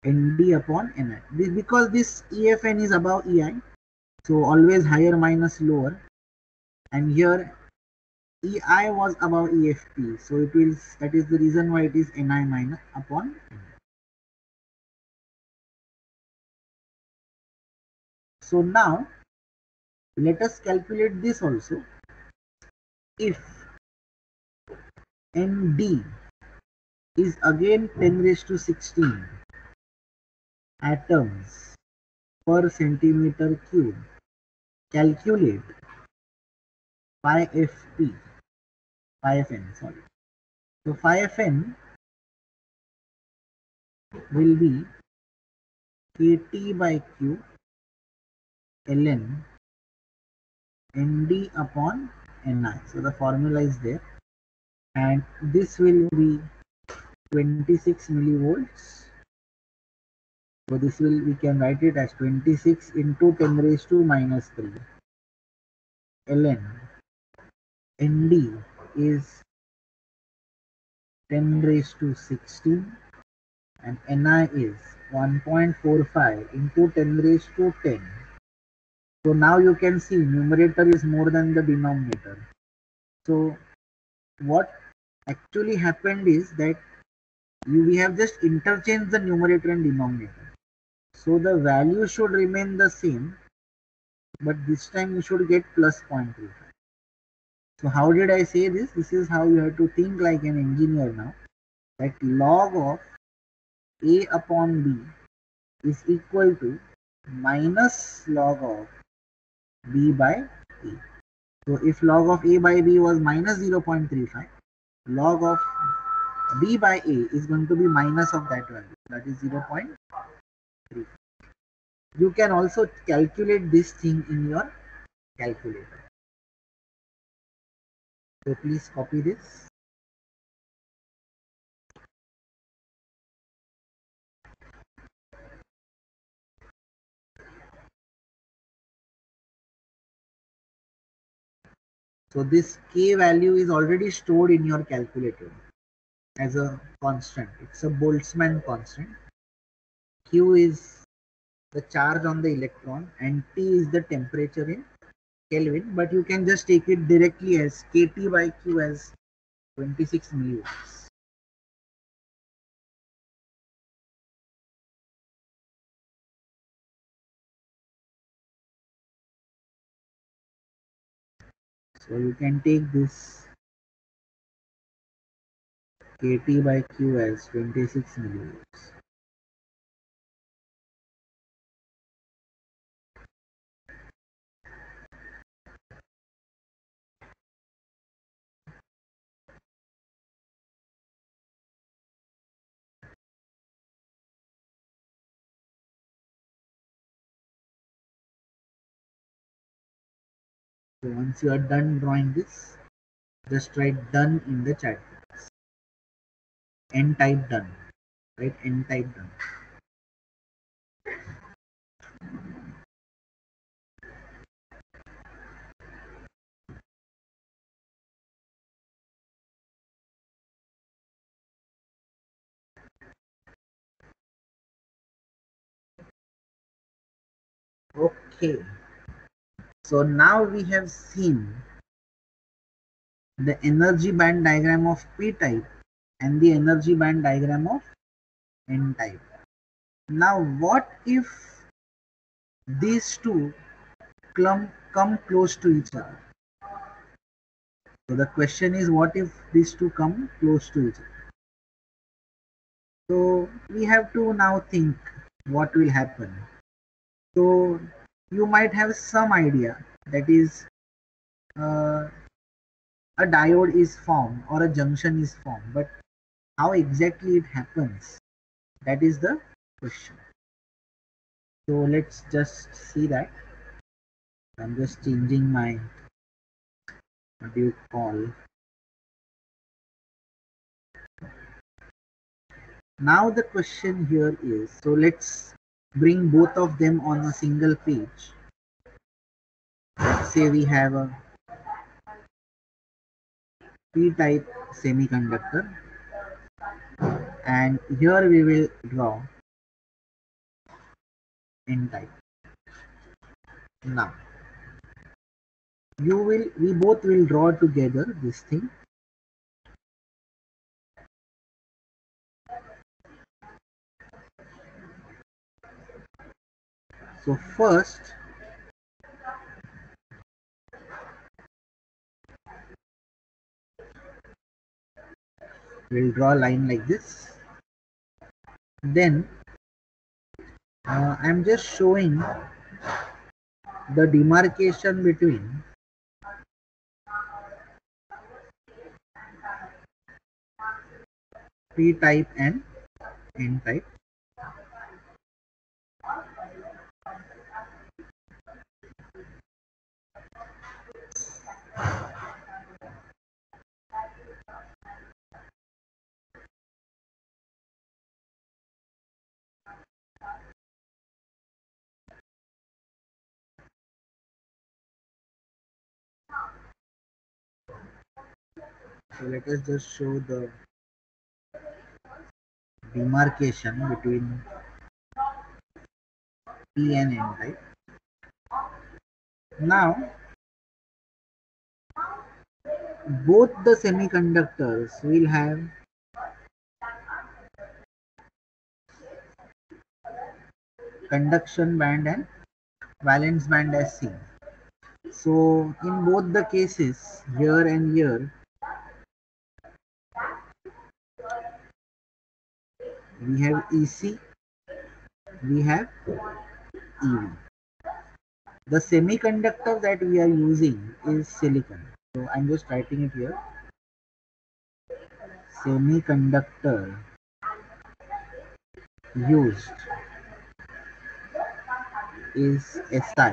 ND upon Ni. Because this EFN is above EI, so always higher minus lower, and here EI was above EFP, so it will, that is the reason why it is Ni minus upon Ni. So now let us calculate this also. If ND is again 10 raised to 16 atoms per centimeter cube, calculate phi FP, phi Fn, sorry. So phi Fn will be KT by Q ln ND upon Ni. So the formula is there, and this will be 26 millivolts. So this will, we can write it as 26 into 10 raised to minus 3 ln ND is 10 raised to 16 and Ni is 1.45 into 10 raised to 10. So now you can see numerator is more than the denominator. So what actually happened is that We have just interchanged the numerator and denominator. So the value should remain the same, but this time you should get plus 0.35. So how did I say this? This is how you have to think like an engineer now. That log of A upon B is equal to minus log of B by A. So if log of A by B was minus 0.35, log of B by A is going to be minus of that value, that is 0.35. You can also calculate this thing in your calculator. So please copy this. So this K value is already stored in your calculator as a constant. It's a Boltzmann constant. Q is the charge on the electron and T is the temperature in Kelvin, but you can just take it directly as KT by Q as 26 millivolts. So you can take this KT by Q as 26 millivolts. So once you are done drawing this, just write done in the chat box. N type done. Right? N type done. Okay. So now we have seen the energy band diagram of P type and the energy band diagram of N type. Now what if these two come close to each other? So the question is, what if these two come close to each other? So we have to now think what will happen. So you might have some idea, that is uh, a diode is formed or a junction is formed, but how exactly it happens, that is the question. So let's just see that. I'm just changing my, what do you call, now the question here is, so let's bring both of them on a single page. Let's say we have a P-type semiconductor, and here we will draw N-type. Now we both will draw together this thing. So first we'll draw a line like this. Then I'm just showing the demarcation between P-type and N-type. So let us just show the demarcation between P and N type. Now both the semiconductors will have conduction band and valence band as seen. So in both the cases, here and here, we have EC, we have EV. The semiconductor that we are using is silicon. So I'm just writing it here. Semiconductor used is Si.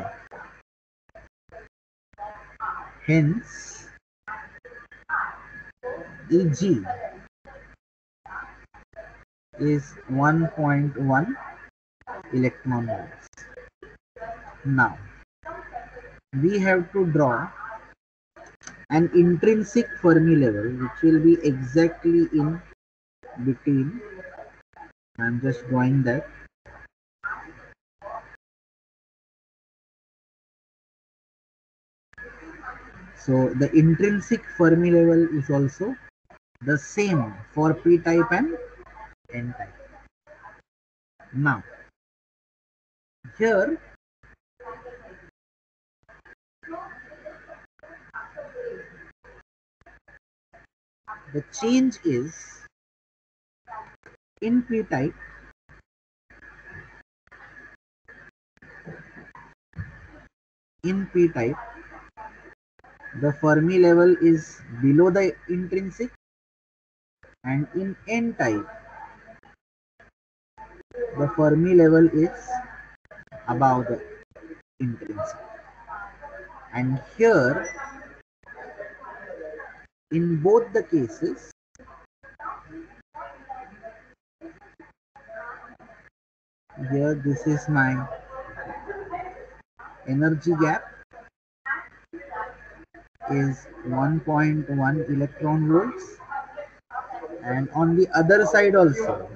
Hence, Eg is 1.1 electron volts. Now, we have to draw an intrinsic Fermi level which will be exactly in between. I'm just drawing that. So the intrinsic Fermi level is also the same for p type and n type. Now, here the change is in p type, the Fermi level is below the intrinsic, and in n type the Fermi level is above the intrinsic. And here in both the cases, here this is my energy gap is 1.1 electron volts, and on the other side also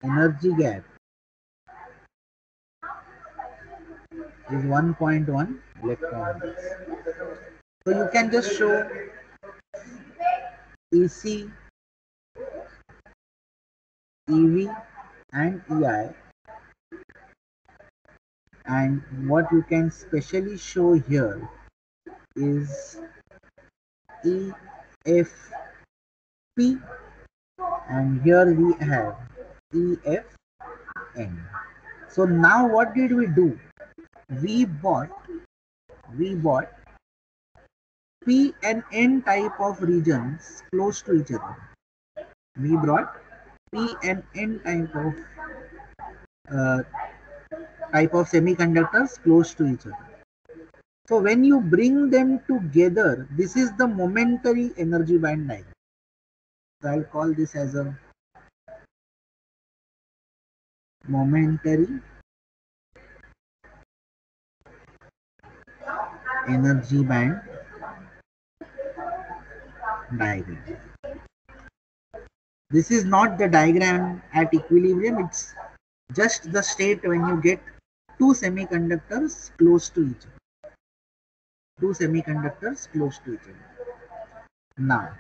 energy gap is 1.1 electron volts. So you can just show EC, EV and EI, and what you can specially show here is EFP, and here we have EFN. So now what did we do? We bought P and N type of regions close to each other. We brought P and N type of semiconductors close to each other. So when you bring them together, this is the momentary energy band diagram. So I'll call this as a momentary energy band diagram. This is not the diagram at equilibrium, it's just the state when you get two semiconductors close to each other. Now,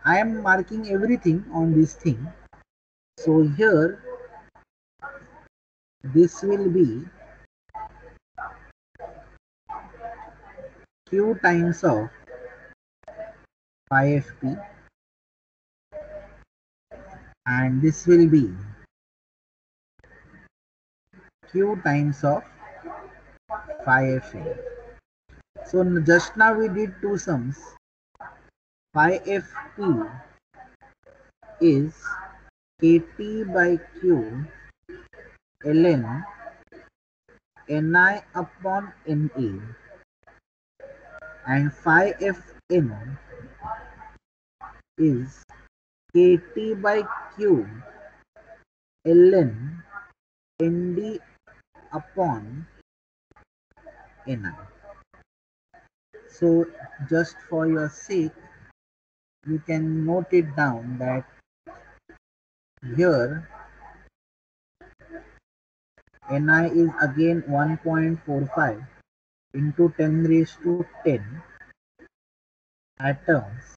I am marking everything on this thing. So here, this will be Q times of phi fp, and this will be Q times of phi fn. So just now we did two sums. Phi fp is kT by Q ln Ni upon Na, and phi fn is kT by Q ln Nd upon Ni. So just for your sake, you can note it down that here Ni is again 1.45 into 10 raised to 10 atoms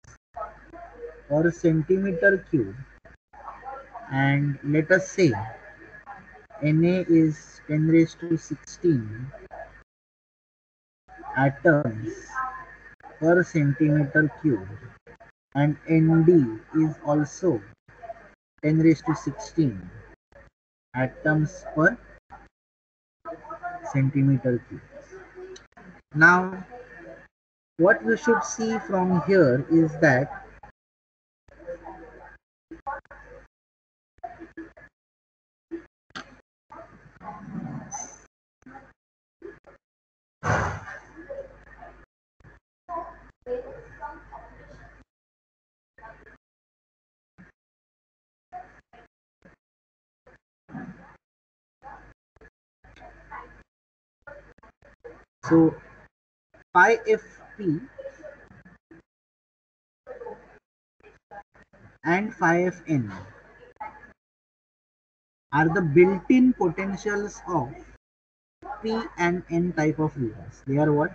or centimeter cube, and let us say Na is 10 raised to 16 atoms per centimeter cube, and Nd is also 10 raised to 16 atoms per centimeter cube. Now, what we should see from here is that so phi fp and phi fn are the built-in potentials of P and N type of regions. They are what?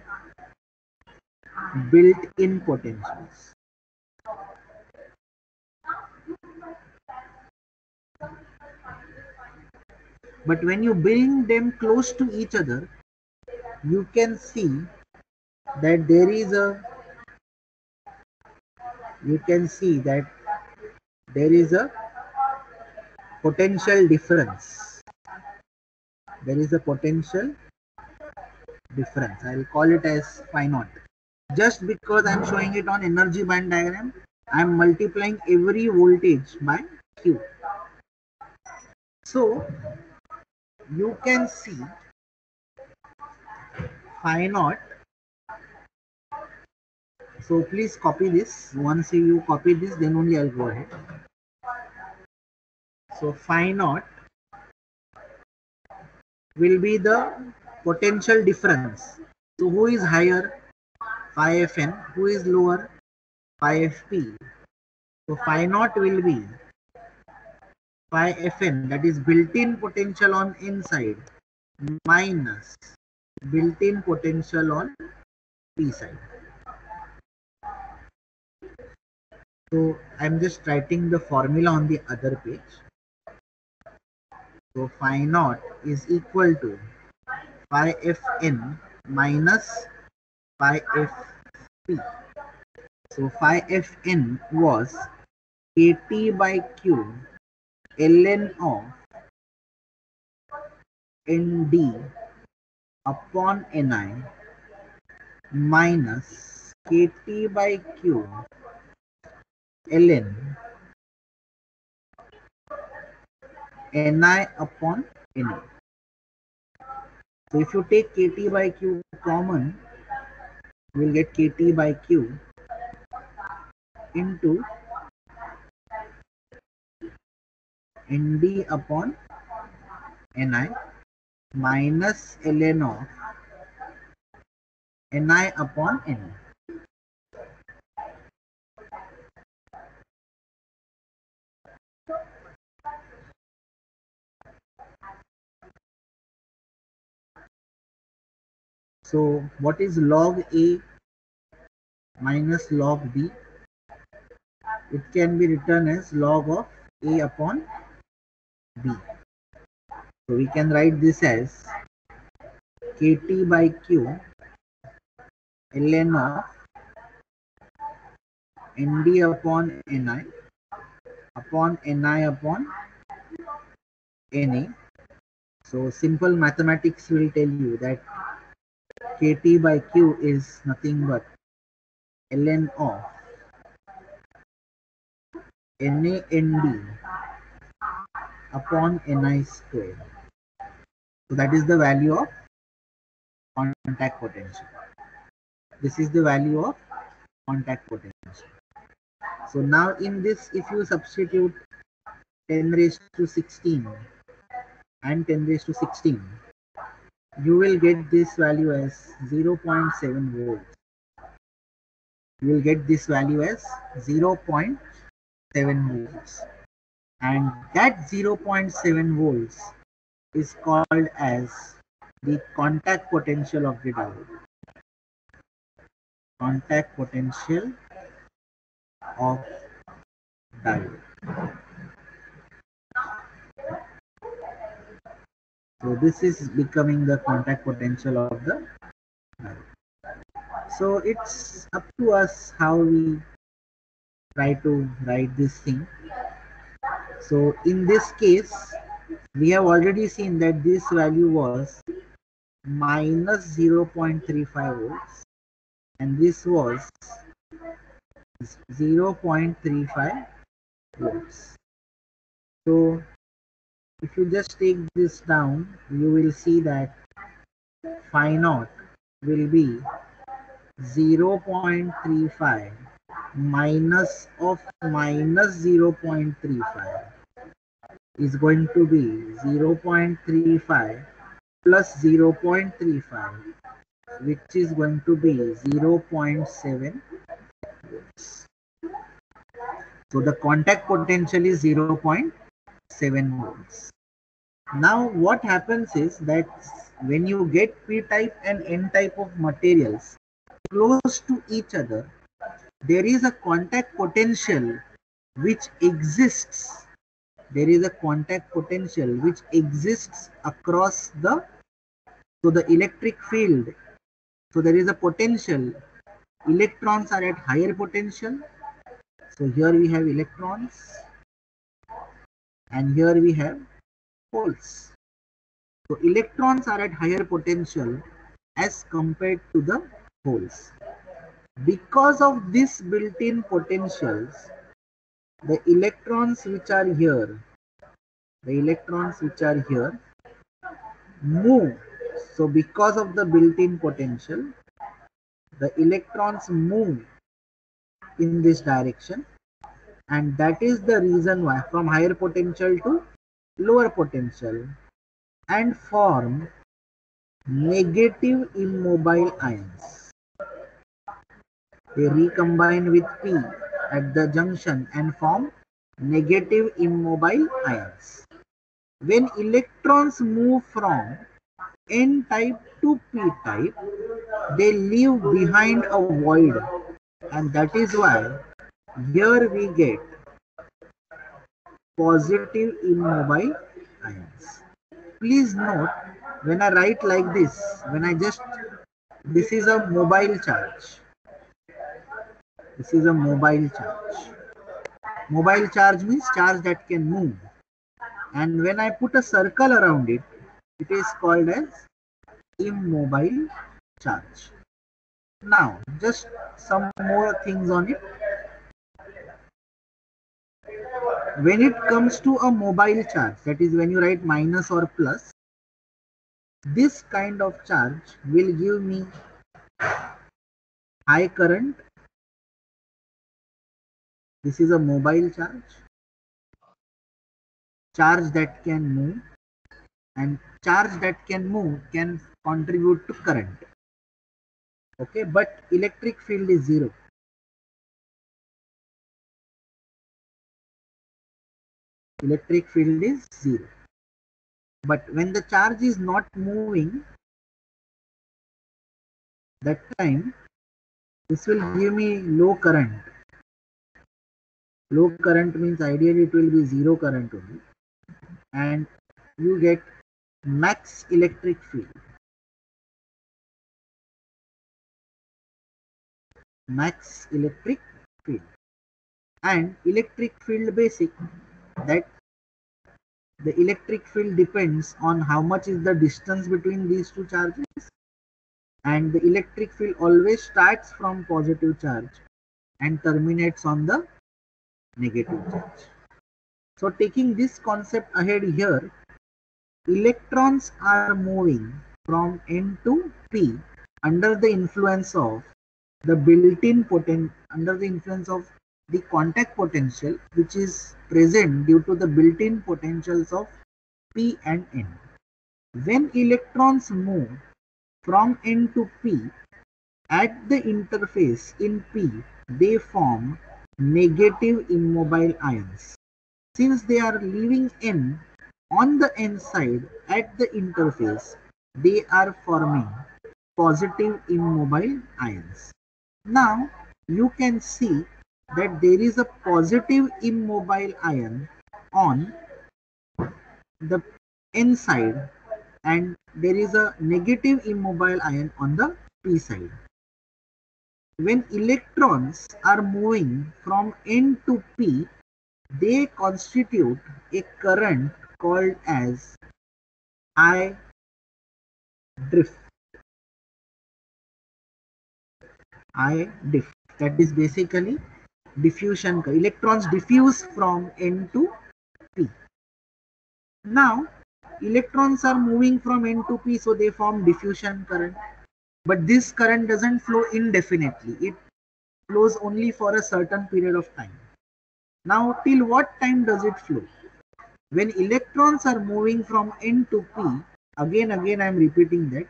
Built-in potentials. But when you bring them close to each other, you can see that there is a potential difference. There is a potential difference. I will call it as phi naught. Just because I am showing it on energy band diagram, I am multiplying every voltage by Q. So you can see phi naught. So please copy this. Once you copy this, then only I'll go ahead. So phi naught will be the potential difference. So who is higher? Phi Fn. Who is lower? Phi Fp. So phi naught will be phi Fn, that is built-in potential on inside, minus built-in potential on P side. So I'm just writing the formula on the other page. So phi naught is equal to phi Fn minus phi Fp. So phi Fn was Kt by Q ln of Nd upon Ni minus Kt by Q ln Ni upon Na. So if you take Kt by Q common, you will get Kt by Q into Nd upon Ni minus ln of Ni upon Na. So what is log A minus log B? It can be written as log of A upon B. So we can write this as Kt by Q ln of Nd upon Ni upon Ni upon Na. So simple mathematics will tell you that Kt by Q is nothing but ln of NaNd upon Ni square. So that is the value of contact potential. This is the value of contact potential. So now in this, if you substitute 10 raised to 16 and 10 raised to 16, you will get this value as 0.7 volts. You will get this value as 0.7 volts. And that 0.7 volts is called as the contact potential of the diode. Contact potential of diode. So this is becoming the contact potential of the diode. So it's up to us how we try to write this thing. So in this case, we have already seen that this value was minus 0.35 volts and this was 0.35 volts. So if you just take this down, you will see that phi naught will be 0.35 minus of minus 0.35 is going to be 0.35 plus 0.35, which is going to be 0.7 volts. So the contact potential is 0.7 volts. Now what happens is that when you get p-type and n-type of materials close to each other, there is a contact potential which exists. There is a contact potential which exists across the, so the electric field. So there is a potential. Electrons are at higher potential. So here we have electrons and here we have holes. So electrons are at higher potential as compared to the holes. Because of this built-in potentials, the electrons which are here move. So because of the built-in potential, the electrons move in this direction, and that is the reason why from higher potential to lower potential and form negative immobile ions. They recombine with P at the junction and form negative immobile ions. When electrons move from n-type to p-type, they leave behind a void, and that is why here we get positive immobile ions. Please note, when I write like this, this is a mobile charge. This is a mobile charge. Mobile charge means charge that can move. And when I put a circle around it, it is called as immobile charge. Now, just some more things on it. When it comes to a mobile charge, that is when you write minus or plus, this kind of charge will give me high current. This is a mobile charge that can move, and charge that can move can contribute to current. Okay, but electric field is zero. Electric field is zero. But when the charge is not moving, that time this will give me low current. Low current means ideally it will be zero current only, and you get max electric field. Max electric field. And electric field basic, that the electric field depends on how much is the distance between these two charges, and the electric field always starts from positive charge and terminates on the negative charge. So taking this concept ahead here, electrons are moving from N to P under the influence of the built-in under the influence of the contact potential which is present due to the built-in potentials of P and N. When electrons move from N to P, at the interface in P, they form negative immobile ions. Since they are leaving N on the N side at the interface, they are forming positive immobile ions. Now you can see that there is a positive immobile ion on the N side and there is a negative immobile ion on the P side. When electrons are moving from N to P, they constitute a current called as I drift. I drift. That is basically diffusion. Electrons diffuse from N to P. Now, electrons are moving from N to P, so they form diffusion current. But this current doesn't flow indefinitely. It flows only for a certain period of time. Now, till what time does it flow? When electrons are moving from N to P, again I am repeating that,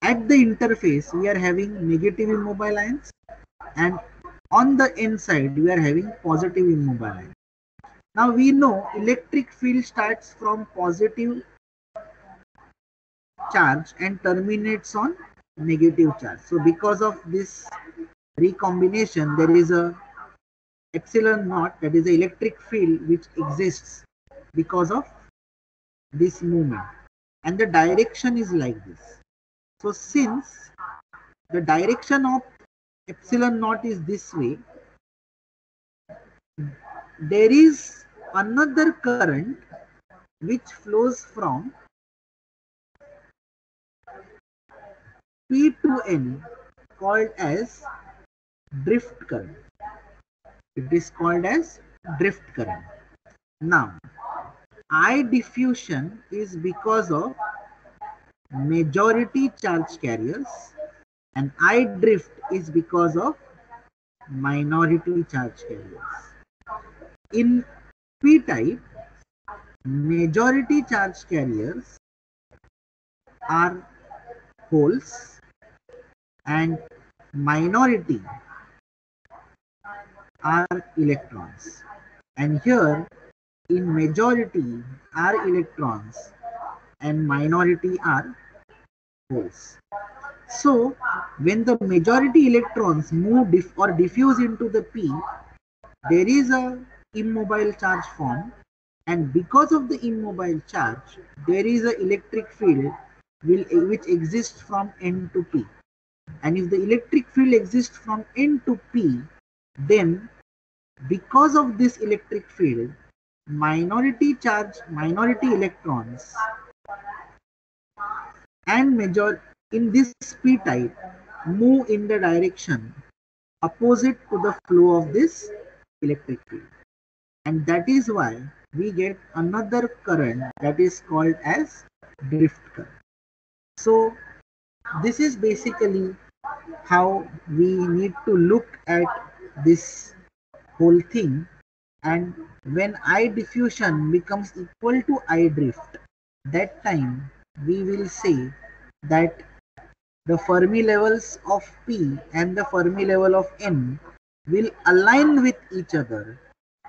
at the interface we are having negative immobile ions and on the N side we are having positive immobile ions. Now we know electric field starts from positive charge and terminates on negative charge. So because of this recombination, there is a epsilon naught, that is the electric field which exists because of this movement, and the direction is like this. So since the direction of epsilon naught is this way, there is another current which flows from P to N called as drift current. It is called as drift current. Now, I diffusion is because of majority charge carriers and I drift is because of minority charge carriers. In P-type, majority charge carriers are holes and minority are electrons. And here in majority are electrons and minority are holes. So when the majority electrons move or diffuse into the P, there is a immobile charge formed, and because of the immobile charge, there is a electric field which exists from N to P. And if the electric field exists from N to P, then because of this electric field, minority electrons and major in this P type move in the direction opposite to the flow of this electric field, and that is why we get another current that is called as drift current. So this is basically how we need to look at this whole thing, and when I diffusion becomes equal to I drift, that time we will say that the Fermi levels of P and the Fermi level of N will align with each other,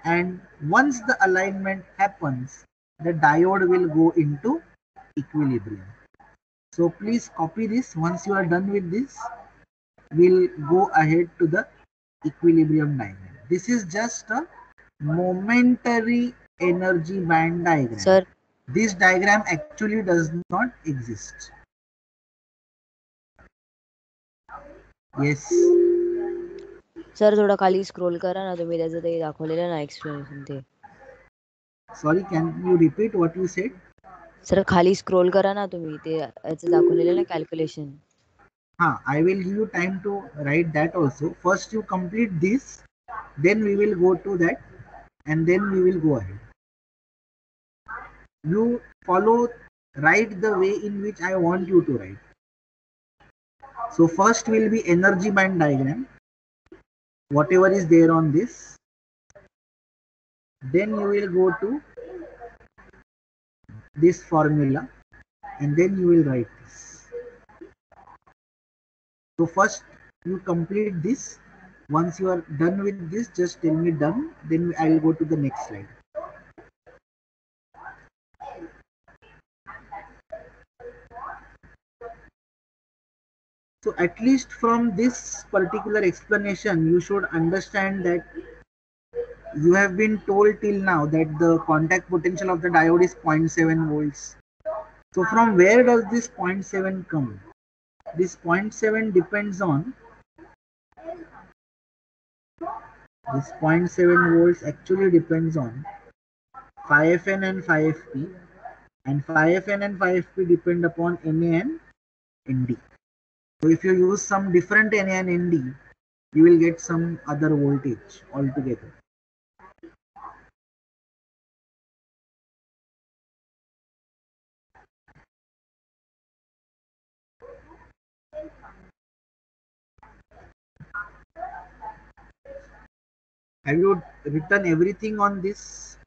and once the alignment happens, the diode will go into equilibrium. So please copy this. Once you are done with this, we'll go ahead to the equilibrium diagram. This is just a momentary energy band diagram. Sir This diagram actually does not exist. Yes. Sir थोडं खाली scroll करा ना तुम्ही, त्याचं ते दाखवलेलं ना explanation ते. Sorry, can you repeat what you said? Sir खाली स्क्रोल करा ना तुम्ही, ते याचं दाखवलेलं ना calculation. I will give you time to write that also. First you complete this, then we will go to that, and then we will go ahead. You follow, write the way in which I want you to write. So first will be energy band diagram, whatever is there on this. Then you will go to this formula and then you will write this. So first you complete this. Once you are done with this, just tell me done, then I will go to the next slide. So at least from this particular explanation, you should understand that you have been told till now that the contact potential of the diode is 0.7 volts. So from where does this 0.7 come? This 0.7 depends on this 0.7 volts actually depends on phi Fn and phi Fp, and phi Fn and phi Fp depend upon Na and Nd. So if you use some different Na and Nd, you will get some other voltage altogether. Have you written everything on this,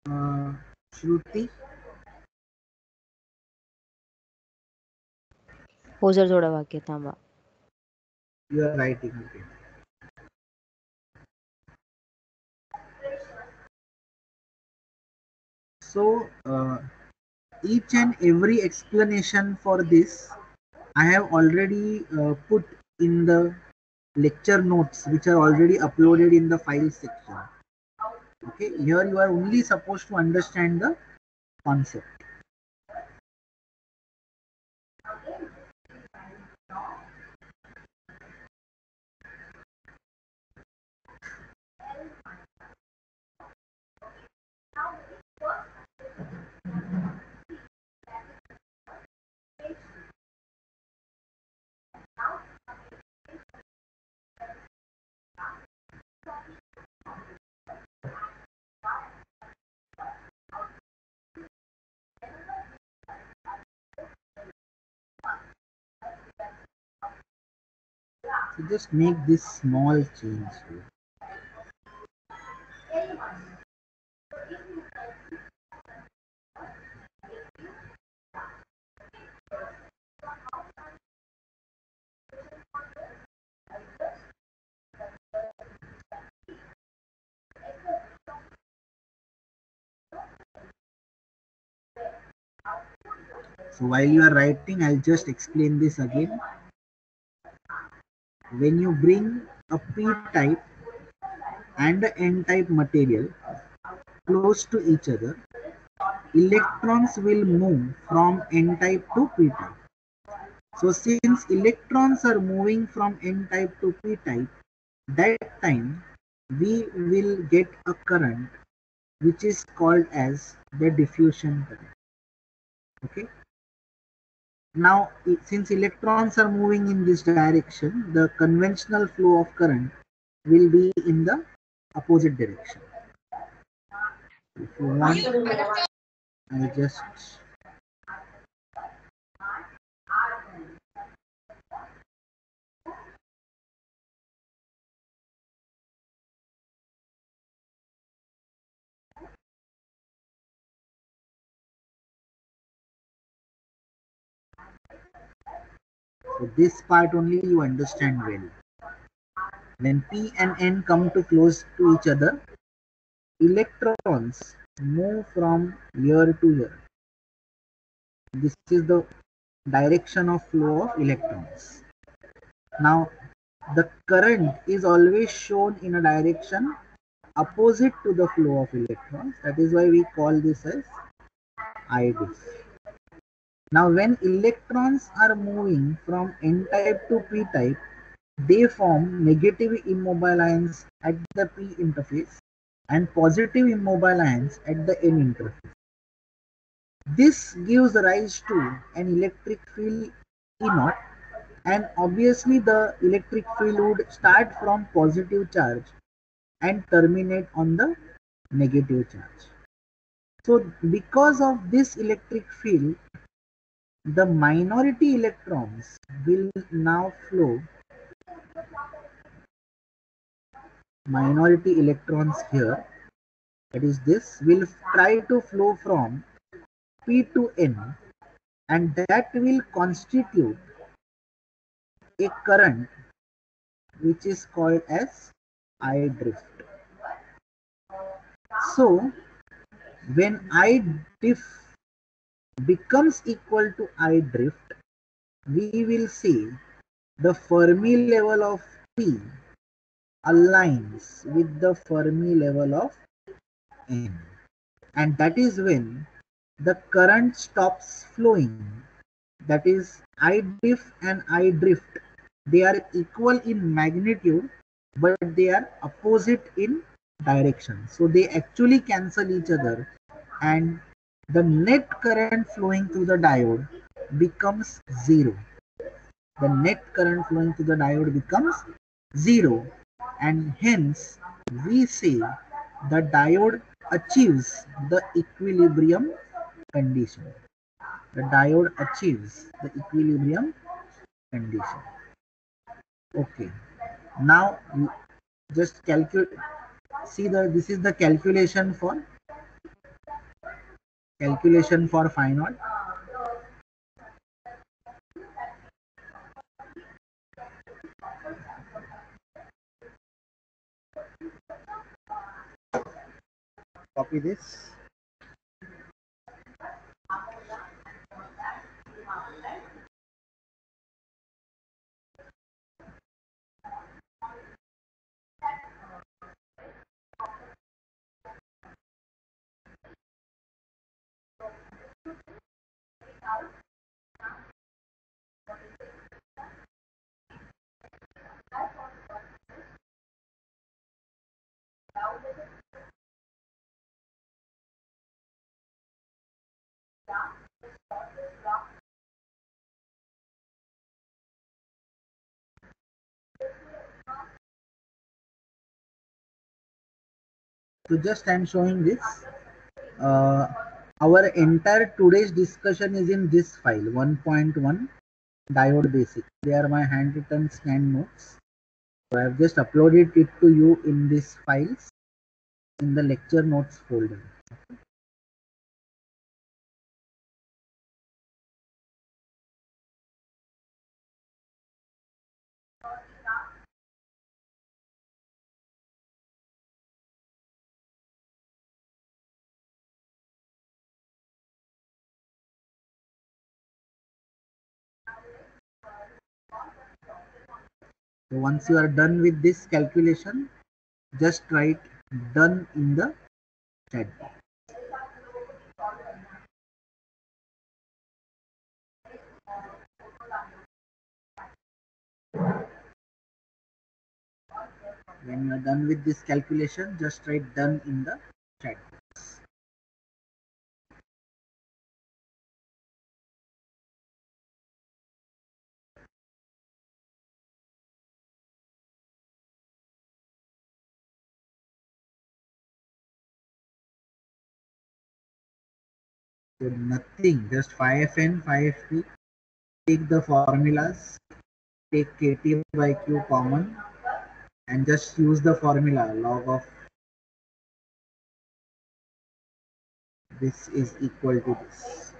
Shruti? हो sir, थोडं वाक्य थांबा. You are writing, okay. So each and every explanation for this I have already put in the lecture notes, which are already uploaded in the file section. Okay, here you are only supposed to understand the concept. So just make this small change here. So while you are writing, I'll just explain this again. When you bring a p-type and a n-type material close to each other, electrons will move from n-type to p-type. So since electrons are moving from n-type to p-type, that time we will get a current which is called as the diffusion current. Okay. Now, since electrons are moving in this direction, the conventional flow of current will be in the opposite direction. If you want, I just so this part only you understand well. When P and N come to close to each other, electrons move from here to here. This is the direction of flow of electrons. Now, the current is always shown in a direction opposite to the flow of electrons. That is why we call this as I diff. Now, when electrons are moving from n-type to p-type, they form negative immobile ions at the p interface and positive immobile ions at the n interface. This gives rise to an electric field E naught, and obviously the electric field would start from positive charge and terminate on the negative charge. So because of this electric field, the minority electrons will now flow, minority electrons here, that is this, will try to flow from P to N, and that will constitute a current which is called as I drift. So when I diff becomes equal to I drift, we will say the Fermi level of P aligns with the Fermi level of N, and that is when the current stops flowing. That is I diff and I drift. They are equal in magnitude, but they are opposite in direction. So they actually cancel each other, and the net current flowing through the diode becomes zero. The net current flowing through the diode becomes zero, and hence we say the diode achieves the equilibrium condition. The diode achieves the equilibrium condition. Okay, now just calculate. See, this is the calculation for phi naught. Copy this. So just I'm showing this. Uh, our entire today's discussion is in this file 1.1 diode basic. They are my handwritten scanned notes. So I have just uploaded it to you in these files in the lecture notes folder. So once you are done with this calculation, just write done in the chat box. When you are done with this calculation, just write done in the chat box. So nothing, just phi Fn, phi Fp. Take the formulas, take Kt by Q common, and just use the formula log of this is equal to this.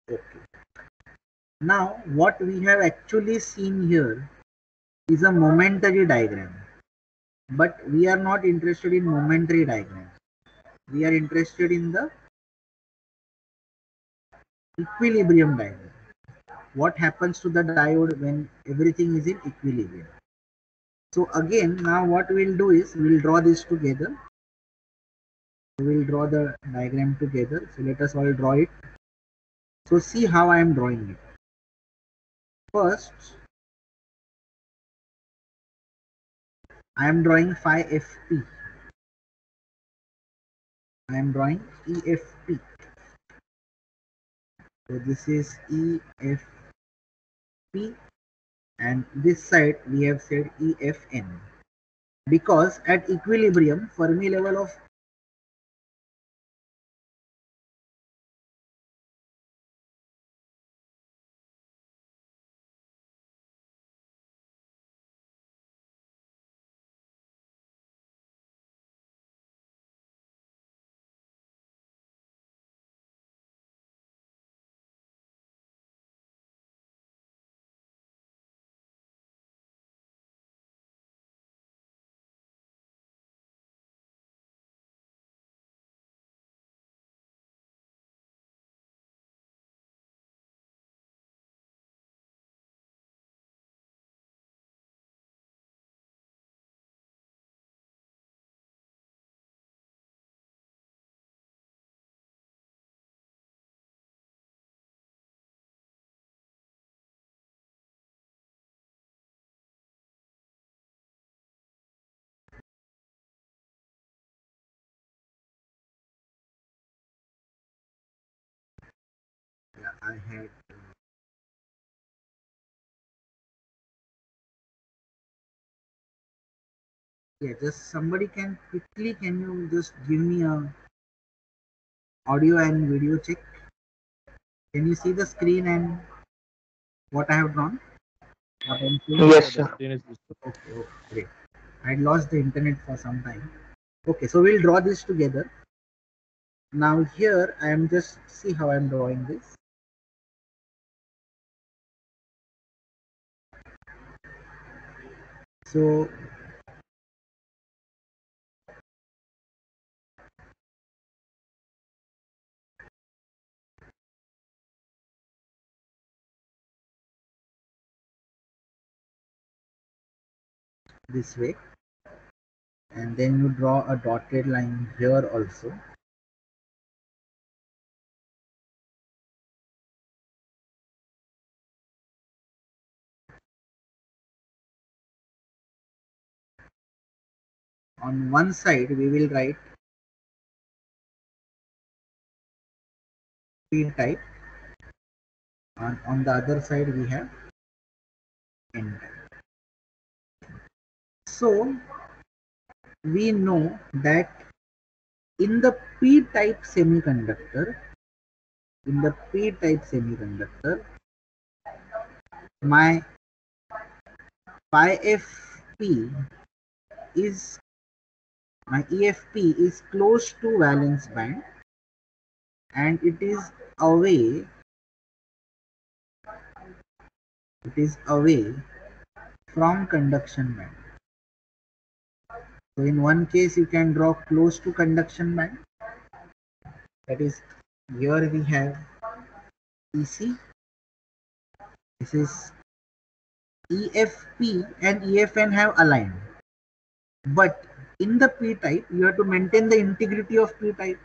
Okay. Now what we have actually seen here is a momentary diagram, but we are not interested in momentary diagram. We are interested in the equilibrium diagram. What happens to the diode when everything is in equilibrium? So again, now what we'll do is we'll draw this together. We'll draw the diagram together. So let us all draw it. So see how I am drawing it. First, I am drawing phi Fp. I am drawing EFP. So this is EFP, and this side we have said EFN, because at equilibrium Fermi level of I had yeah, just somebody can you just give me a audio and video check? Can you see the screen and what I have drawn? What I'm seeing? Yes, Yeah, the sir. screen is visible. Okay, okay, great. I had lost the internet for some time. Okay, so we'll draw this together. Now here I am just see how I'm drawing this. So this way, and then you draw a dotted line here also. On one side we will write P type, on the other side we have N type. So we know that in the p-type semiconductor, my phi fp is my EFP is close to valence band and it is away from conduction band. So in one case you can draw close to conduction band, that is here we have EC, this is EFP and EFN have aligned, but in the p-type you have to maintain the integrity of p-type.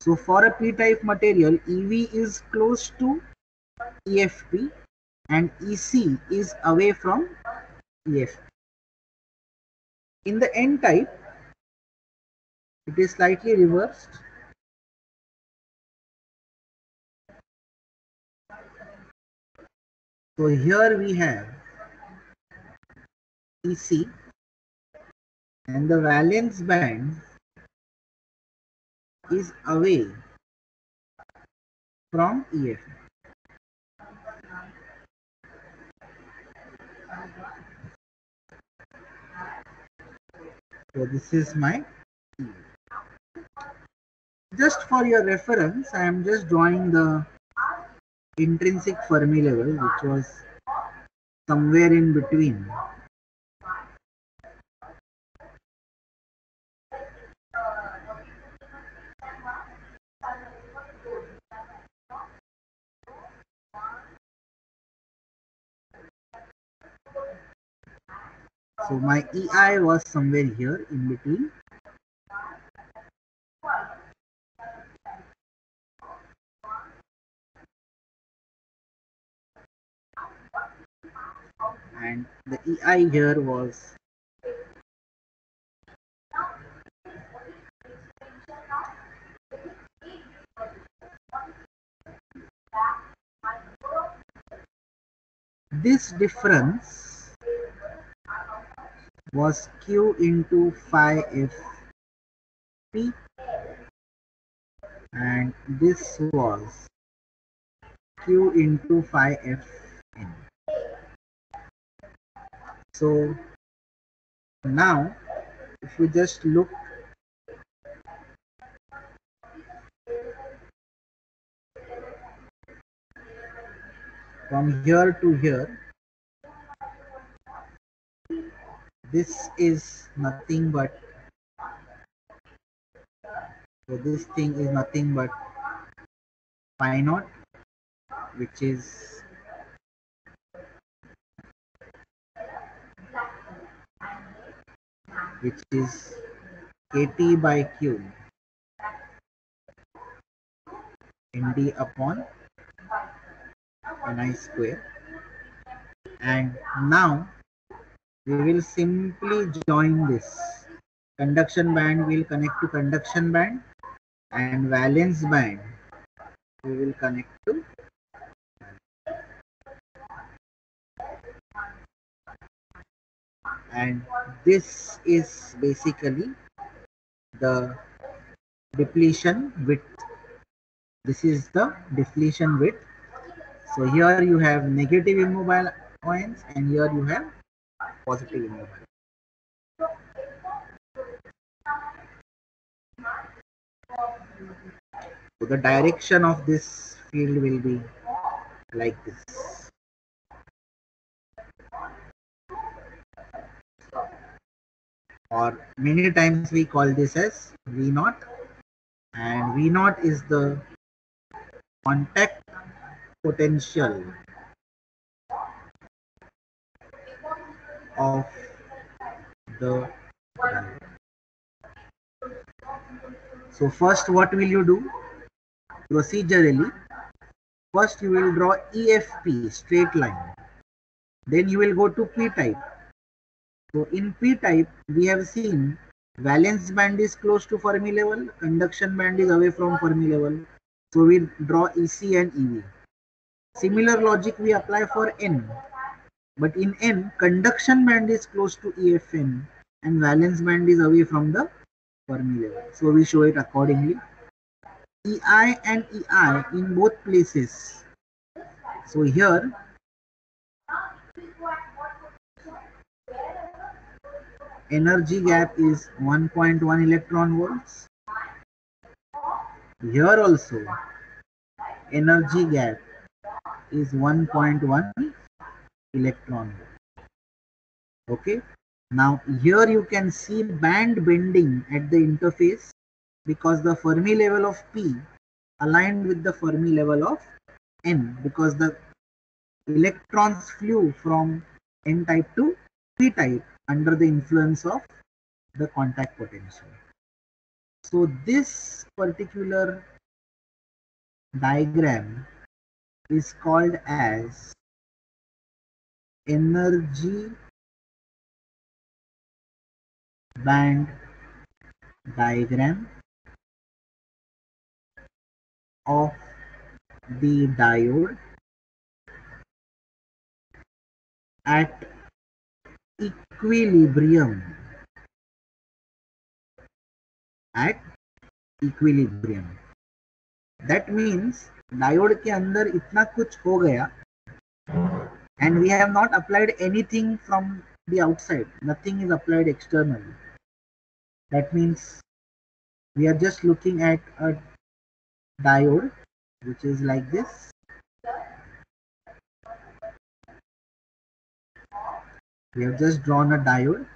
So for a p-type material, EV is close to EFP and EC is away from EFP. In the n-type it is slightly reversed. So here we have EC and the valence band is away from EF. So this is my E. Just for your reference, I am just drawing the intrinsic Fermi level, which was somewhere in between. So my EI was somewhere here in between. And the EI here was this difference was Q into phi FP and this was Q into phi Fn. So now if you just look from here to here, this is nothing but, so this thing is nothing but phi naught, which is kT by Q Nd upon Ni square. And now we will simply join this. Conduction band will connect to conduction band and valence band we will connect to and this is basically the depletion width. This is the depletion width. So here you have negative immobile ions and here you have positive immobile. So the direction of this field will be like this. Or many times we call this as V naught, and V naught is the contact potential of the diode. So first what will you do? Procedurally, first you will draw EFP, straight line. Then you will go to P-type. So in P-type, we have seen valence band is close to Fermi level, conduction band is away from Fermi level. So we draw EC and EV. Similar logic we apply for N. But in N, conduction band is close to EFN and valence band is away from the Fermi level. So we show it accordingly. EI and EI in both places. So here, energy gap is 1.1 electron volts. Here also, energy gap is 1.1 electron volt. Okay. Now here you can see band bending at the interface because the Fermi level of P aligned with the Fermi level of N, because the electrons flew from N type to P type under the influence of the contact potential. So this particular diagram is called as energy band diagram of the diode at equilibrium. At equilibrium. That means diode के अंदर इतना कुछ हो गया and we have not applied anything from the outside. Nothing is applied externally. That means we are just looking at a diode which is like this. We have just drawn a diode.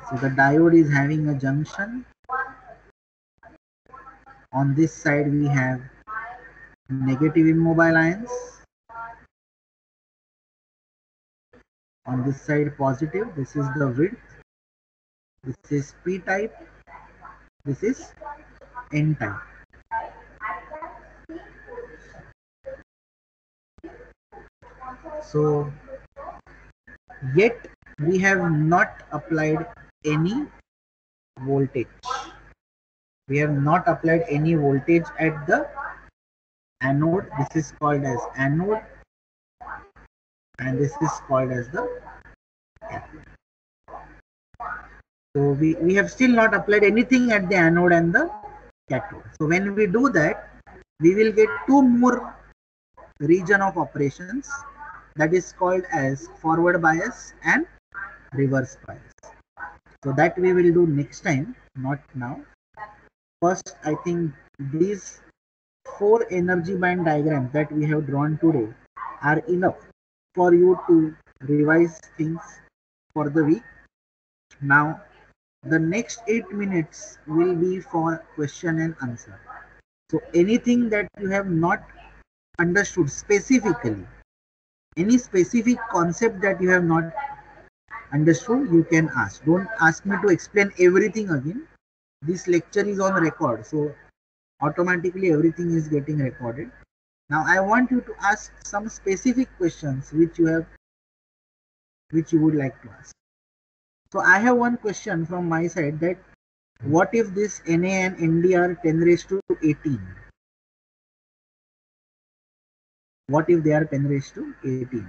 So the diode is having a junction. On this side we have negative immobile ions. On this side positive. This is the width. This is P type. This is N type. So yet we have not applied any voltage. We have not applied any voltage at the anode. This is called as anode and this is called as the cathode. So we have still not applied anything at the anode and the cathode. So when we do that, we will get two more region of operations, that is called as forward bias and reverse bias. So that we will do next time, not now. First, I think these 4 energy band diagrams that we have drawn today are enough for you to revise things for the week. Now, the next 8 minutes will be for question and answer. So anything that you have not understood specifically, any specific concept that you have not understood, you can ask. Don't ask me to explain everything again. This lecture is on record, so automatically everything is getting recorded. Now I want you to ask some specific questions which you would like to ask. So I have one question from my side, that what if this Na and Nd are 10 raised to 18? What if they are 10 raised to 18?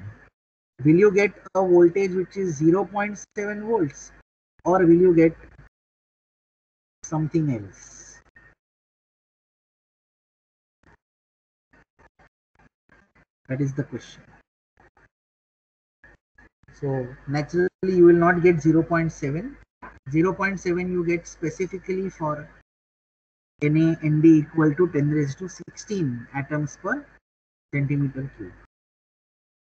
Will you get a voltage which is 0.7 volts, or will you get something else? That is the question. So naturally you will not get 0.7. 0.7 you get specifically for NaND equal to 10 raised to 16 atoms per centimeter cube.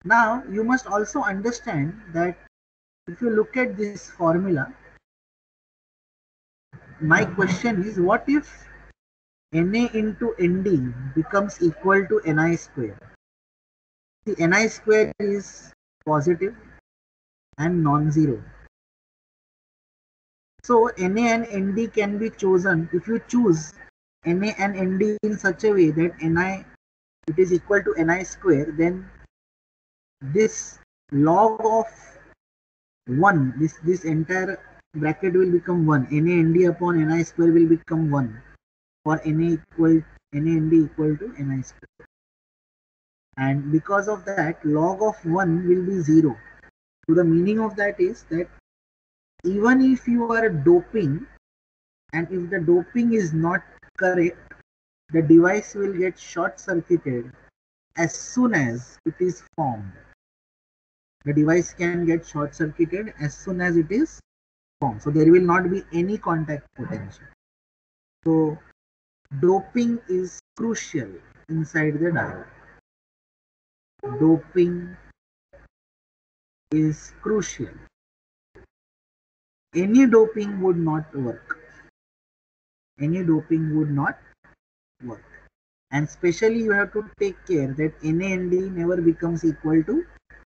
Now you must also understand that if you look at this formula, my question is, what if Na into Nd becomes equal to Ni square? The Ni square is positive and non-zero. So Na and Nd can be chosen. If you choose Na and Nd in such a way that Ni it is equal to Ni square, then this log of 1, this entire bracket will become 1. NaNd upon Ni square will become 1 for NaNd equal to Ni square. And because of that, log of 1 will be 0. So the meaning of that is that even if you are doping, and if the doping is not correct, the device will get short circuited as soon as it is formed. The device can get short circuited as soon as it is formed. So there will not be any contact potential. So doping is crucial inside the diode. Doping is crucial. Any doping would not work. Any doping would not work. And especially you have to take care that NaNd never becomes equal to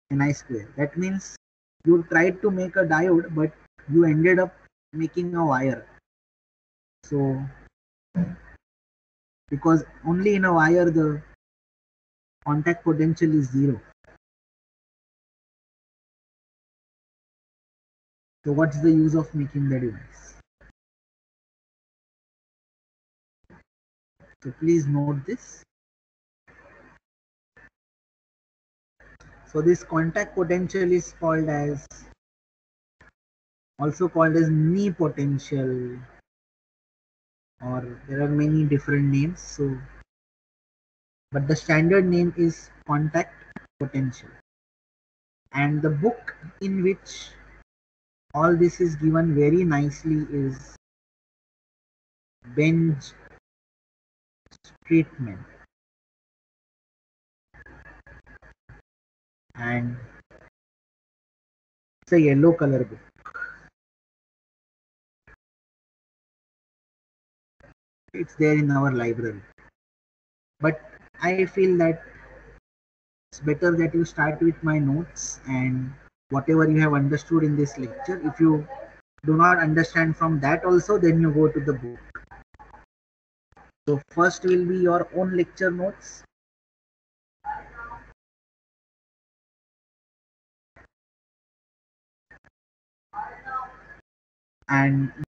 Ni square. That means you tried to make a diode, but you ended up making a wire. So because only in a wire the contact potential is 0. So what's the use of making the device? So please note this. So this contact potential is called as, also called as knee potential, or there are many different names. So but the standard name is contact potential. And the book in which all this is given very nicely is Benj Treatment, and it's a yellow color book. It's there in our library. But I feel that it's better that you start with my notes and whatever you have understood in this lecture. If you do not understand from that also, then you go to the book. So first will be your own lecture notes. And